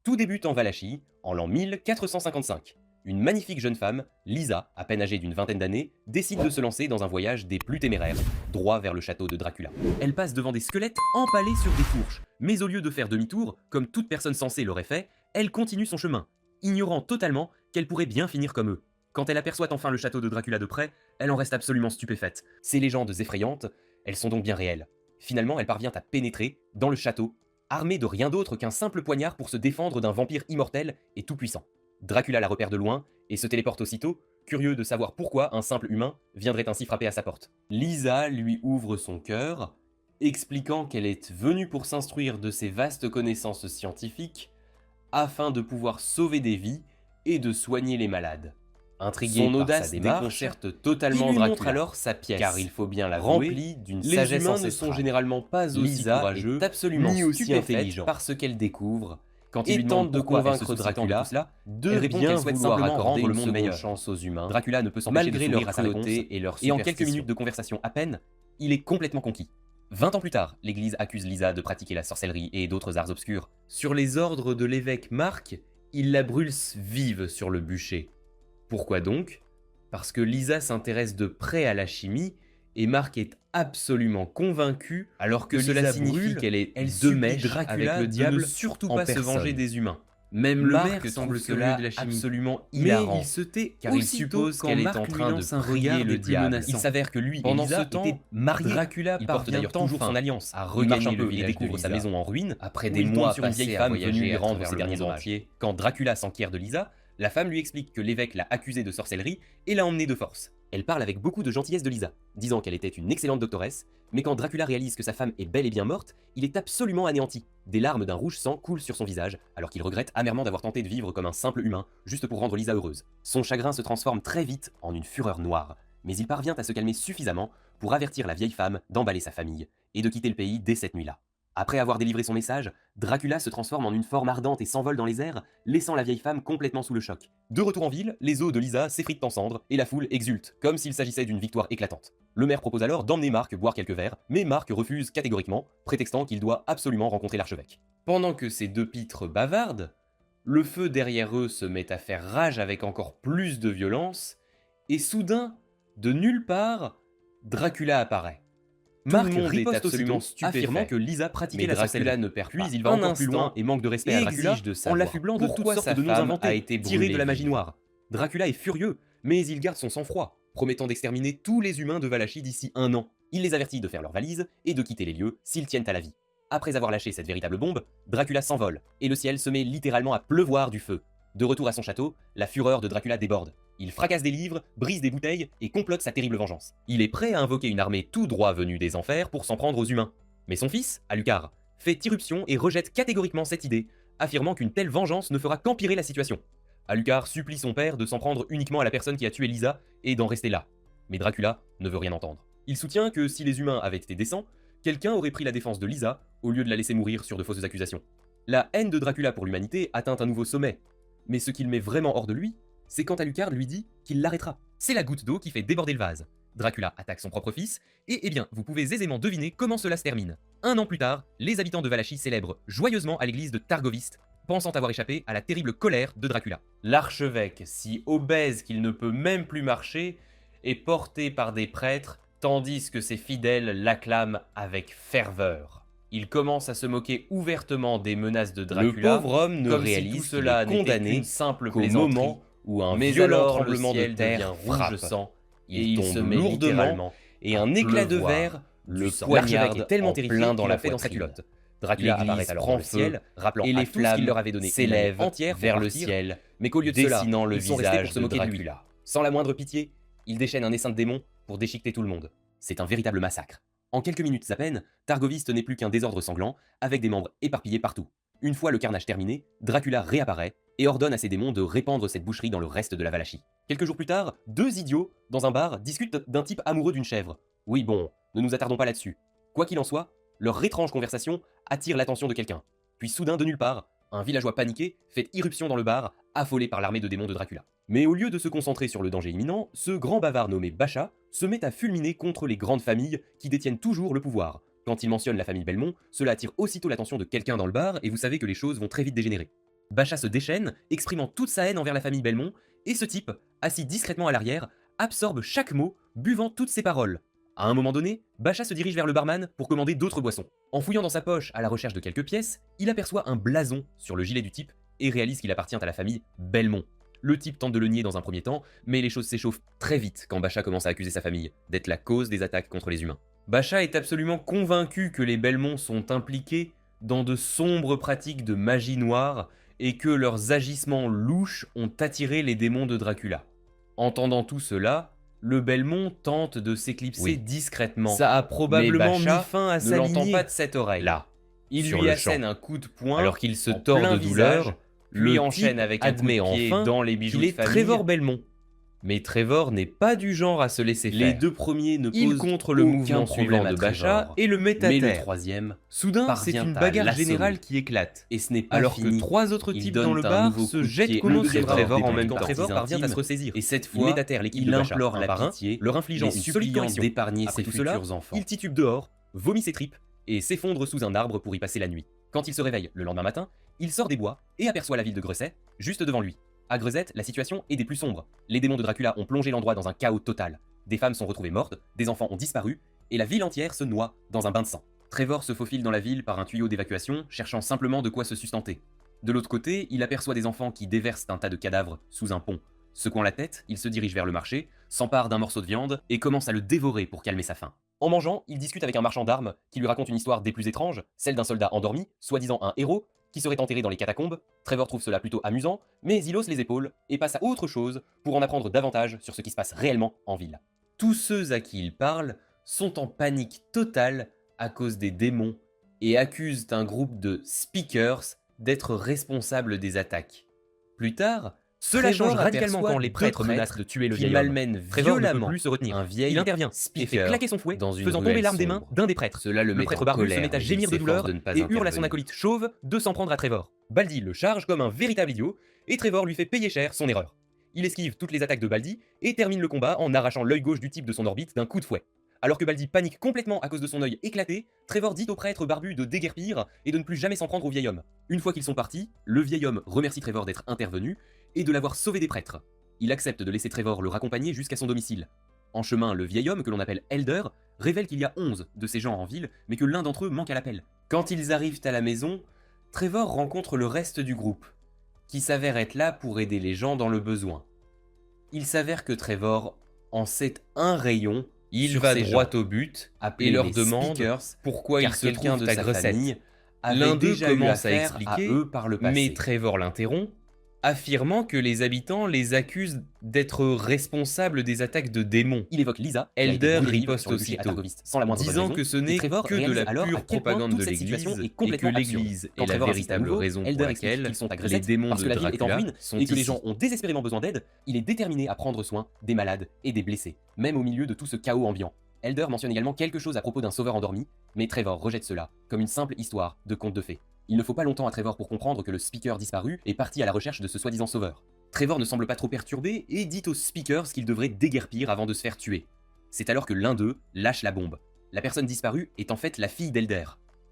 Tout débute en Valachie, en l'an 1455. Une magnifique jeune femme, Lisa, à peine âgée d'une vingtaine d'années, décide de se lancer dans un voyage des plus téméraires, droit vers le château de Dracula. Elle passe devant des squelettes empalés sur des fourches, mais au lieu de faire demi-tour, comme toute personne sensée l'aurait fait, elle continue son chemin, ignorant totalement qu'elle pourrait bien finir comme eux. Quand elle aperçoit enfin le château de Dracula de près, elle en reste absolument stupéfaite. Ces légendes effrayantes, elles sont donc bien réelles. Finalement, elle parvient à pénétrer dans le château, armée de rien d'autre qu'un simple poignard pour se défendre d'un vampire immortel et tout-puissant. Dracula la repère de loin et se téléporte aussitôt, curieux de savoir pourquoi un simple humain viendrait ainsi frapper à sa porte. Lisa lui ouvre son cœur, expliquant qu'elle est venue pour s'instruire de ses vastes connaissances scientifiques afin de pouvoir sauver des vies et de soigner les malades. Intrigué son par audace sa démarche, déconcerte totalement il lui montre Dracula, alors sa pièce, car il faut bien l'avouer, remplie d'une les sagesse humains ne ancestrale. sont généralement pas aussi Lisa courageux, est absolument ni aussi stupéfaite intelligents par ce qu'elle découvre. Quand et il lui demande tente de pourquoi elle se convaincre soucie tant de Dracula tout cela, de elle répond bien qu'elle souhaite vouloir simplement accorder rendre le une monde seconde meilleur. chance aux humains, Dracula ne peut s'empêcher de malgré sourire leur à sa réponse, cruauté et leur et en quelques superstition. minutes de conversation à peine, il est complètement conquis. 20 ans plus tard, l'Église accuse Lisa de pratiquer la sorcellerie et d'autres arts obscurs. Sur les ordres de l'évêque Marc, il la brûle vive sur le bûcher. Pourquoi donc? Parce que Lisa s'intéresse de près à la chimie et Marc est absolument convaincu alors que cela Lisa signifie brûle, qu'elle est elle de supplie mèche Dracula avec le de diable, ne surtout en pas se personne. venger des humains. Même Le le maire maire semble semble curieux cela de la chimie, absolument mais hilarant, il se tait car il aussitôt suppose quand qu'elle est Marc en lui train de lance un prier regard le des plus diable. menaçants. Il s'avère que lui et Pendant Lisa ce temps, étaient mariés. Dracula Il porte parvient d'ailleurs toujours enfin son alliance. à Il marche un regagner le peu et village de découvre sa Lisa. maison en ruine, Après où des il tombe mois sur une passés vieille à femme voyager venue lui à rendre travers ses le derniers monde hommages. entier. Quand Dracula s'enquiert de Lisa, la femme lui explique que l'évêque l'a accusée de sorcellerie et l'a emmenée de force. Elle parle avec beaucoup de gentillesse de Lisa, disant qu'elle était une excellente doctoresse, mais quand Dracula réalise que sa femme est bel et bien morte, il est absolument anéanti. Des larmes d'un rouge sang coulent sur son visage, alors qu'il regrette amèrement d'avoir tenté de vivre comme un simple humain, juste pour rendre Lisa heureuse. Son chagrin se transforme très vite en une fureur noire, mais il parvient à se calmer suffisamment pour avertir la vieille femme d'emballer sa famille et de quitter le pays dès cette nuit-là. Après avoir délivré son message, Dracula se transforme en une forme ardente et s'envole dans les airs, laissant la vieille femme complètement sous le choc. De retour en ville, les os de Lisa s'effritent en cendres et la foule exulte, comme s'il s'agissait d'une victoire éclatante. Le maire propose alors d'emmener Marc boire quelques verres, mais Marc refuse catégoriquement, prétextant qu'il doit absolument rencontrer l'archevêque. Pendant que ces deux pitres bavardent, le feu derrière eux se met à faire rage avec encore plus de violence, et soudain, de nulle part, Dracula apparaît. Marc riposte absolument stupéfait, affirmant que Lisa pratiquait la sorcellerie. Ne perd puis il va encore plus loin et manque de respect à Dracula exige de en savoir l'affublant de toutes pourquoi sortes sa de noms femme inventés, a été tirés brûlée de la magie vive. noire. Dracula est furieux, mais il garde son sang-froid, promettant d'exterminer tous les humains de Valachie d'ici 1 an. Il les avertit de faire leurs valises et de quitter les lieux s'ils tiennent à la vie. Après avoir lâché cette véritable bombe, Dracula s'envole, et le ciel se met littéralement à pleuvoir du feu. De retour à son château, la fureur de Dracula déborde. Il fracasse des livres, brise des bouteilles et complote sa terrible vengeance. Il est prêt à invoquer une armée tout droit venue des enfers pour s'en prendre aux humains. Mais son fils, Alucard, fait irruption et rejette catégoriquement cette idée, affirmant qu'une telle vengeance ne fera qu'empirer la situation. Alucard supplie son père de s'en prendre uniquement à la personne qui a tué Lisa et d'en rester là. Mais Dracula ne veut rien entendre. Il soutient que si les humains avaient été décents, quelqu'un aurait pris la défense de Lisa au lieu de la laisser mourir sur de fausses accusations. La haine de Dracula pour l'humanité atteint un nouveau sommet. Mais ce qu'il met vraiment hors de lui, c'est quand Alucard lui dit qu'il l'arrêtera. C'est la goutte d'eau qui fait déborder le vase. Dracula attaque son propre fils, et eh bien, vous pouvez aisément deviner comment cela se termine. 1 an plus tard, les habitants de Valachie célèbrent joyeusement à l'église de Targoviste, pensant avoir échappé à la terrible colère de Dracula. L'archevêque, si obèse qu'il ne peut même plus marcher, est porté par des prêtres, tandis que ses fidèles l'acclament avec ferveur. Il commence à se moquer ouvertement des menaces de Dracula, Le pauvre homme ne comme réalise si tout qu'il cela est n'était condamné qu'une simple qu'au plaisanterie, moment où un mais violent alors tremblement le de ciel terre devient frappe. rouge sang, et Il il tombe se met lourdement, littéralement et à un éclat de pleuvoir verre du le sang. poignarde L'archevêque est tellement en terrifié plein dans qu'il la en fait dans sa poitrine. culotte. Dracula L'église apparaît alors prend dans le feu, ciel, rappelant et à les tous qu'il leur avait donné une année s'élèvent entière pour vers le partir, ciel, mais qu'au lieu de cela, dessinant le ils sont restés pour visage se de moquer de lui. Dracula. Sans la moindre pitié, il déchaîne un essaim de démons pour déchiqueter tout le monde. C'est un véritable massacre. En quelques minutes à peine, Targoviste n'est plus qu'un désordre sanglant, avec des membres éparpillés partout. Une fois le carnage terminé, Dracula réapparaît et ordonne à ses démons de répandre cette boucherie dans le reste de la Valachie. Quelques jours plus tard, 2 idiots, dans un bar, discutent d'un type amoureux d'une chèvre. Oui bon, ne nous attardons pas là-dessus. Quoi qu'il en soit, leur étrange conversation attire l'attention de quelqu'un. Puis soudain, de nulle part, un villageois paniqué fait irruption dans le bar, affolé par l'armée de démons de Dracula. Mais au lieu de se concentrer sur le danger imminent, ce grand bavard nommé Bacha se met à fulminer contre les grandes familles qui détiennent toujours le pouvoir. Quand il mentionne la famille Belmont, cela attire aussitôt l'attention de quelqu'un dans le bar et vous savez que les choses vont très vite dégénérer. Basha se déchaîne, exprimant toute sa haine envers la famille Belmont, et ce type, assis discrètement à l'arrière, absorbe chaque mot, buvant toutes ses paroles. À un moment donné, Basha se dirige vers le barman pour commander d'autres boissons. En fouillant dans sa poche à la recherche de quelques pièces, il aperçoit un blason sur le gilet du type et réalise qu'il appartient à la famille Belmont. Le type tente de le nier dans un premier temps, mais les choses s'échauffent très vite quand Basha commence à accuser sa famille d'être la cause des attaques contre les humains. Basha est absolument convaincu que les Belmont sont impliqués dans de sombres pratiques de magie noire et que leurs agissements louches ont attiré les démons de Dracula. Entendant tout cela, le Belmont tente de s'éclipser discrètement. Ça a probablement mis fin à sa lignée. Ne l'entend pas de cette oreille. Là, il lui assène un coup de poing alors qu'il se tord de douleur, lui enchaîne avec un coup de pied dans les bijoux de famille. Il est Trevor Belmont. Mais Trevor n'est pas du genre à se laisser faire. Les deux premiers ne posent contre le mouvement suivant de Basha et le met à terre. Mais le troisième, soudain, c'est une bagarre générale qui éclate. Et ce n'est pas alors fini. Que trois autres types dans le bar se jettent contre Trevor en même temps. Trevor parvient à se ressaisir. Et cette fois, il met à terre l'équipe de Basha. Il implore la pitié, leur infligeant une solide correction d'épargner ses futurs enfants. Il titube dehors, vomit ses tripes et s'effondre sous un arbre pour y passer la nuit. Quand il se réveille le lendemain matin, il sort des bois et aperçoit la ville de Gresset juste devant lui. À Gresset, la situation est des plus sombres. Les démons de Dracula ont plongé l'endroit dans un chaos total. Des femmes sont retrouvées mortes, des enfants ont disparu, et la ville entière se noie dans un bain de sang. Trevor se faufile dans la ville par un tuyau d'évacuation, cherchant simplement de quoi se sustenter. De l'autre côté, il aperçoit des enfants qui déversent un tas de cadavres sous un pont. Secouant la tête, il se dirige vers le marché, s'empare d'un morceau de viande et commence à le dévorer pour calmer sa faim. En mangeant, il discute avec un marchand d'armes qui lui raconte une histoire des plus étranges, celle d'un soldat endormi, soi-disant un héros, qui serait enterré dans les catacombes. Trevor trouve cela plutôt amusant, mais il hausse les épaules et passe à autre chose pour en apprendre davantage sur ce qui se passe réellement en ville. Tous ceux à qui il parle sont en panique totale à cause des démons et accusent un groupe de speakers d'être responsables des attaques. Plus tard, cela change radicalement quand les prêtres menacent de tuer le vieil homme. Trevor ne peut plus se retenir. Un vieil, il intervient et fait claquer son fouet, faisant tomber l'arme des mains d'un des prêtres. Cela le prêtre barbu se met à gémir de douleur et hurle à son acolyte chauve de s'en prendre à Trevor. Baldi le charge comme un véritable idiot et Trevor lui fait payer cher son erreur. Il esquive toutes les attaques de Baldi et termine le combat en arrachant l'œil gauche du type de son orbite d'un coup de fouet. Alors que Baldi panique complètement à cause de son œil éclaté, Trevor dit au prêtre barbu de déguerpir et de ne plus jamais s'en prendre au vieil homme. Une fois qu'ils sont partis, le vieil homme remercie Trevor d'être intervenu et de l'avoir sauvé des prêtres. Il accepte de laisser Trevor le raccompagner jusqu'à son domicile. En chemin, le vieil homme, que l'on appelle Elder, révèle qu'il y a 11 de ces gens en ville, mais que l'un d'entre eux manque à l'appel. Quand ils arrivent à la maison, Trevor rencontre le reste du groupe, qui s'avère être là pour aider les gens dans le besoin. Il s'avère que Trevor en sait un rayon. Il va droit au but et leur demande pourquoi il se trouve de sa famille. L'un d'eux commence à expliquer, mais Trevor l'interrompt, affirmant que les habitants les accusent d'être responsables des attaques de démons. Il évoque Lisa, Elder riposte aussitôt, disant que ce n'est que de la pure propagande de l'Église et que l'Église est la véritable raison pour laquelle les démons de Dracula sont ici. Et que les gens ont désespérément besoin d'aide, il est déterminé à prendre soin des malades et des blessés, même au milieu de tout ce chaos ambiant. Elder mentionne également quelque chose à propos d'un sauveur endormi, mais Trevor rejette cela comme une simple histoire de conte de fées. Il ne faut pas longtemps à Trevor pour comprendre que le speaker disparu est parti à la recherche de ce soi-disant sauveur. Trevor ne semble pas trop perturbé et dit aux speakers qu'ils devraient déguerpir avant de se faire tuer. C'est alors que l'un d'eux lâche la bombe. La personne disparue est en fait la fille d'Elder.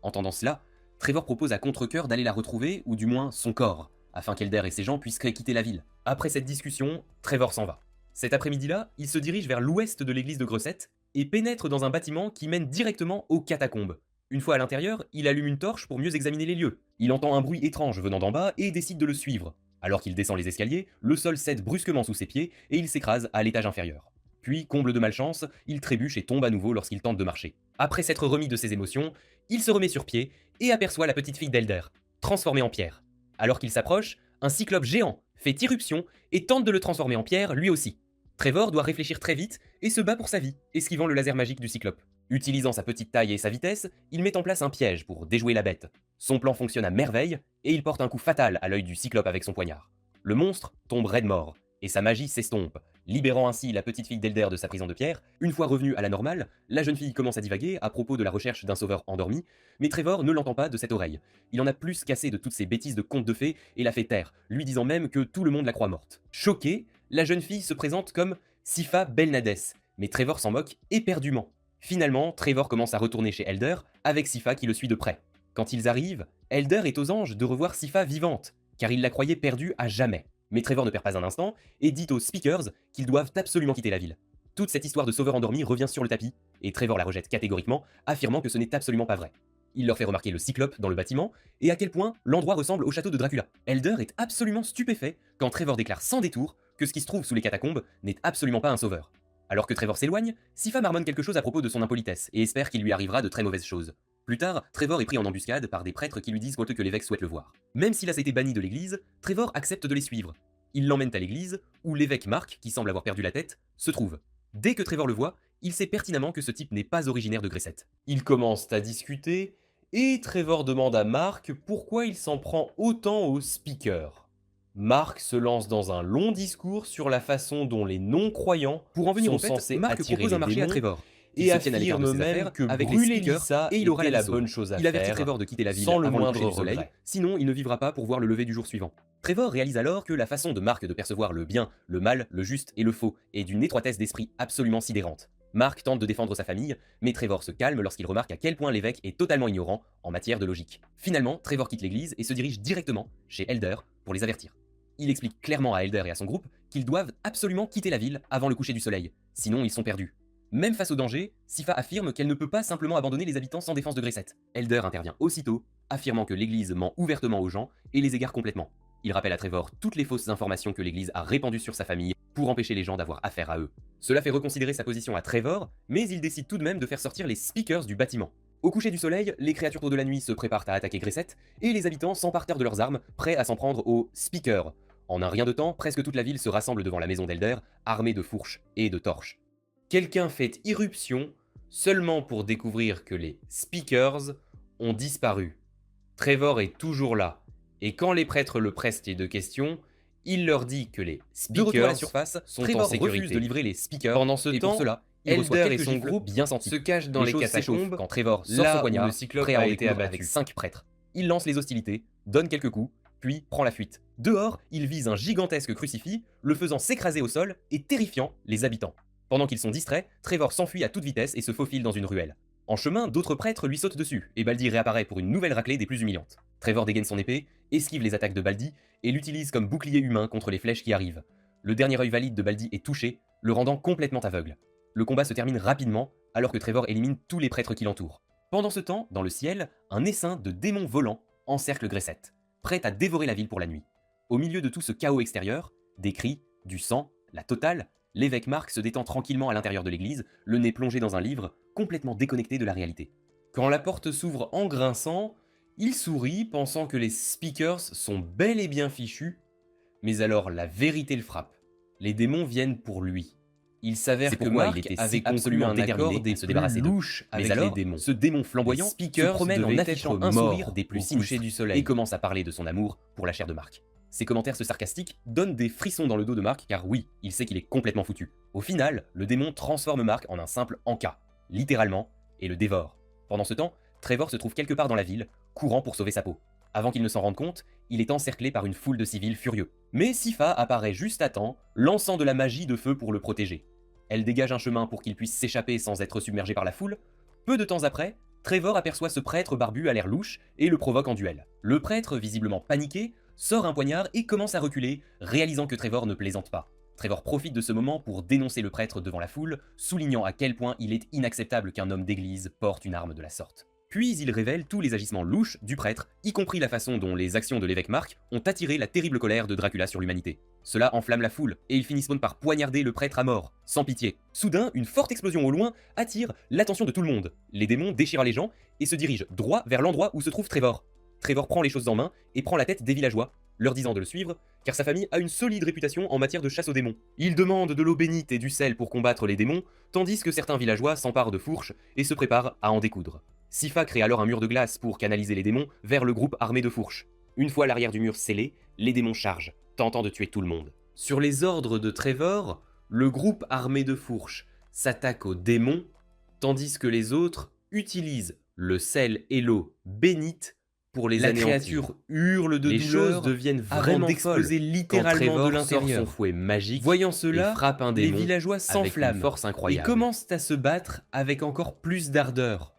Entendant cela, Trevor propose à contre-cœur d'aller la retrouver, ou du moins son corps, afin qu'Elder et ses gens puissent quitter la ville. Après cette discussion, Trevor s'en va. Cet après-midi-là, il se dirige vers l'ouest de l'église de Gresset et pénètre dans un bâtiment qui mène directement aux catacombes. Une fois à l'intérieur, il allume une torche pour mieux examiner les lieux. Il entend un bruit étrange venant d'en bas et décide de le suivre. Alors qu'il descend les escaliers, le sol cède brusquement sous ses pieds et il s'écrase à l'étage inférieur. Puis, comble de malchance, il trébuche et tombe à nouveau lorsqu'il tente de marcher. Après s'être remis de ses émotions, il se remet sur pied et aperçoit la petite fille d'Elder, transformée en pierre. Alors qu'il s'approche, un cyclope géant fait irruption et tente de le transformer en pierre lui aussi. Trevor doit réfléchir très vite et se bat pour sa vie, esquivant le laser magique du cyclope. Utilisant sa petite taille et sa vitesse, il met en place un piège pour déjouer la bête. Son plan fonctionne à merveille et il porte un coup fatal à l'œil du cyclope avec son poignard. Le monstre tombe raide mort et sa magie s'estompe, libérant ainsi la petite fille d'Elder de sa prison de pierre. Une fois revenue à la normale, la jeune fille commence à divaguer à propos de la recherche d'un sauveur endormi, mais Trevor ne l'entend pas de cette oreille. Il en a plus qu'assez de toutes ces bêtises de contes de fées et la fait taire, lui disant même que tout le monde la croit morte. Choquée, la jeune fille se présente comme Sifa Belnades, mais Trevor s'en moque éperdument. Finalement, Trevor commence à retourner chez Elder, avec Sifa qui le suit de près. Quand ils arrivent, Elder est aux anges de revoir Sifa vivante. car il la croyait perdue à jamais. Mais Trevor ne perd pas un instant et dit aux Speakers qu'ils doivent absolument quitter la ville. Toute cette histoire de sauveur endormi revient sur le tapis, et Trevor la rejette catégoriquement, affirmant que ce n'est absolument pas vrai. Il leur fait remarquer le cyclope dans le bâtiment, et à quel point l'endroit ressemble au château de Dracula. Elder est absolument stupéfait quand Trevor déclare sans détour que ce qui se trouve sous les catacombes n'est absolument pas un sauveur. Alors que Trevor s'éloigne, Sypha marmonne quelque chose à propos de son impolitesse, et espère qu'il lui arrivera de très mauvaises choses. Plus tard, Trevor est pris en embuscade par des prêtres qui lui disent que l'évêque souhaite le voir. Même s'il a été banni de l'église, Trevor accepte de les suivre. Ils l'emmènent à l'église, où l'évêque Mark, qui semble avoir perdu la tête, se trouve. Dès que Trevor le voit, il sait pertinemment que ce type n'est pas originaire de Gresset. Ils commencent à discuter, et Trevor demande à Mark pourquoi il s'en prend autant aux speakers. Mark se lance dans un long discours sur la façon dont les non-croyants sont censés Mark attirer propose les un marché à démons, Trevor. et affirme même que avec brûler les speakers Lisa et il aura était la la bonne bonne chose chose à Il avertit faire, Trevor de quitter la ville sans le avant moindre coucher du soleil, regret. sinon il ne vivra pas pour voir le lever du jour suivant. Trevor réalise alors que la façon de Mark de percevoir le bien, le mal, le juste et le faux est d'une étroitesse d'esprit absolument sidérante. Mark tente de défendre sa famille, mais Trevor se calme lorsqu'il remarque à quel point l'évêque est totalement ignorant en matière de logique. Finalement, Trevor quitte l'église et se dirige directement chez Elder pour les avertir. Il explique clairement à Elder et à son groupe qu'ils doivent absolument quitter la ville avant le coucher du soleil, sinon ils sont perdus. Même face au danger, Sypha affirme qu'elle ne peut pas simplement abandonner les habitants sans défense de Gresset. Elder intervient aussitôt, affirmant que l'église ment ouvertement aux gens et les égare complètement. Il rappelle à Trevor toutes les fausses informations que l'église a répandues sur sa famille pour empêcher les gens d'avoir affaire à eux. Cela fait reconsidérer sa position à Trevor, mais il décide tout de même de faire sortir les speakers du bâtiment. Au coucher du soleil, les créatures de la nuit se préparent à attaquer Gresset, et les habitants s'emparent de leurs armes, prêts à s'en prendre aux speakers. En un rien de temps, presque toute la ville se rassemble devant la maison d'Elder, armée de fourches et de torches. Quelqu'un fait irruption, seulement pour découvrir que les speakers ont disparu. Trevor est toujours là, et quand les prêtres le pressent de questions, il leur dit que les De retour à la speakers surface, sont Trevor en sécurité. refuse de livrer les speakers. Pendant ce et temps, pour cela, il reçoit Elder et quelques son gifles groupe bien sentis. se cachent dans les choses s'échauffent catacombes quand Trevor sort là son où poignard, le cyclope prêt à a en été découdre abattu avec 5 prêtres. Il lance les hostilités, donne quelques coups, puis prend la fuite. Dehors, il vise un gigantesque crucifix, le faisant s'écraser au sol et terrifiant les habitants. Pendant qu'ils sont distraits, Trevor s'enfuit à toute vitesse et se faufile dans une ruelle. En chemin, d'autres prêtres lui sautent dessus, et Baldi réapparaît pour une nouvelle raclée des plus humiliantes. Trevor dégaine son épée, esquive les attaques de Baldi, et l'utilise comme bouclier humain contre les flèches qui arrivent. Le dernier œil valide de Baldi est touché, le rendant complètement aveugle. Le combat se termine rapidement, alors que Trevor élimine tous les prêtres qui l'entourent. Pendant ce temps, dans le ciel, un essaim de démons volants encercle Gresset, prêt à dévorer la ville pour la nuit. Au milieu de tout ce chaos extérieur, des cris, du sang, la totale, l'évêque Mark se détend tranquillement à l'intérieur de l'église, le nez plongé dans un livre, complètement déconnecté de la réalité. Quand la porte s'ouvre en grinçant, il sourit, pensant que les speakers sont bel et bien fichus, mais alors la vérité le frappe. Les démons viennent pour lui. Il s'avère que Mark il était avait absolument conclu un accord déterminé des à se débarrasser d'eux. louches avec Mais alors, les démons. Ce démon flamboyant les speakers se promène en devaient affichant être un morts sourire des plus au coucher sinistres du soleil. et commence à parler de son amour pour la chair de Mark. Ses commentaires sarcastiques donnent des frissons dans le dos de Mark car oui, il sait qu'il est complètement foutu. Au final, le démon transforme Mark en un simple encas, littéralement, et le dévore. Pendant ce temps, Trevor se trouve quelque part dans la ville, courant pour sauver sa peau. Avant qu'il ne s'en rende compte, il est encerclé par une foule de civils furieux. Mais Sypha apparaît juste à temps, lançant de la magie de feu pour le protéger. Elle dégage un chemin pour qu'il puisse s'échapper sans être submergé par la foule. Peu de temps après, Trevor aperçoit ce prêtre barbu à l'air louche et le provoque en duel. Le prêtre, visiblement paniqué, sort un poignard et commence à reculer, réalisant que Trevor ne plaisante pas. Trevor profite de ce moment pour dénoncer le prêtre devant la foule, soulignant à quel point il est inacceptable qu'un homme d'église porte une arme de la sorte. Puis il révèle tous les agissements louches du prêtre, y compris la façon dont les actions de l'évêque Mark ont attiré la terrible colère de Dracula sur l'humanité. Cela enflamme la foule, et ils finissent par poignarder le prêtre à mort, sans pitié. Soudain, une forte explosion au loin attire l'attention de tout le monde. Les démons déchirent les gens et se dirigent droit vers l'endroit où se trouve Trevor. Trevor prend les choses en main et prend la tête des villageois, leur disant de le suivre, car sa famille a une solide réputation en matière de chasse aux démons. Il demande de l'eau bénite et du sel pour combattre les démons, tandis que certains villageois s'emparent de fourches et se préparent à en découdre. Sypha crée alors un mur de glace pour canaliser les démons vers le groupe armé de fourches. Une fois l'arrière du mur scellé, les démons chargent, tentant de tuer tout le monde. Sur les ordres de Trevor, le groupe armé de fourches s'attaque aux démons, tandis que les autres utilisent le sel et l'eau bénite pour les anéantir. La créature hurle de les douleur choses deviennent avant vraiment d'exploser folles littéralement quand Trevor de l'intérieur. sort son fouet magique. Voyant cela, et frappe un les démon villageois avec une s'enflamment force et incroyable. commencent à se battre avec encore plus d'ardeur.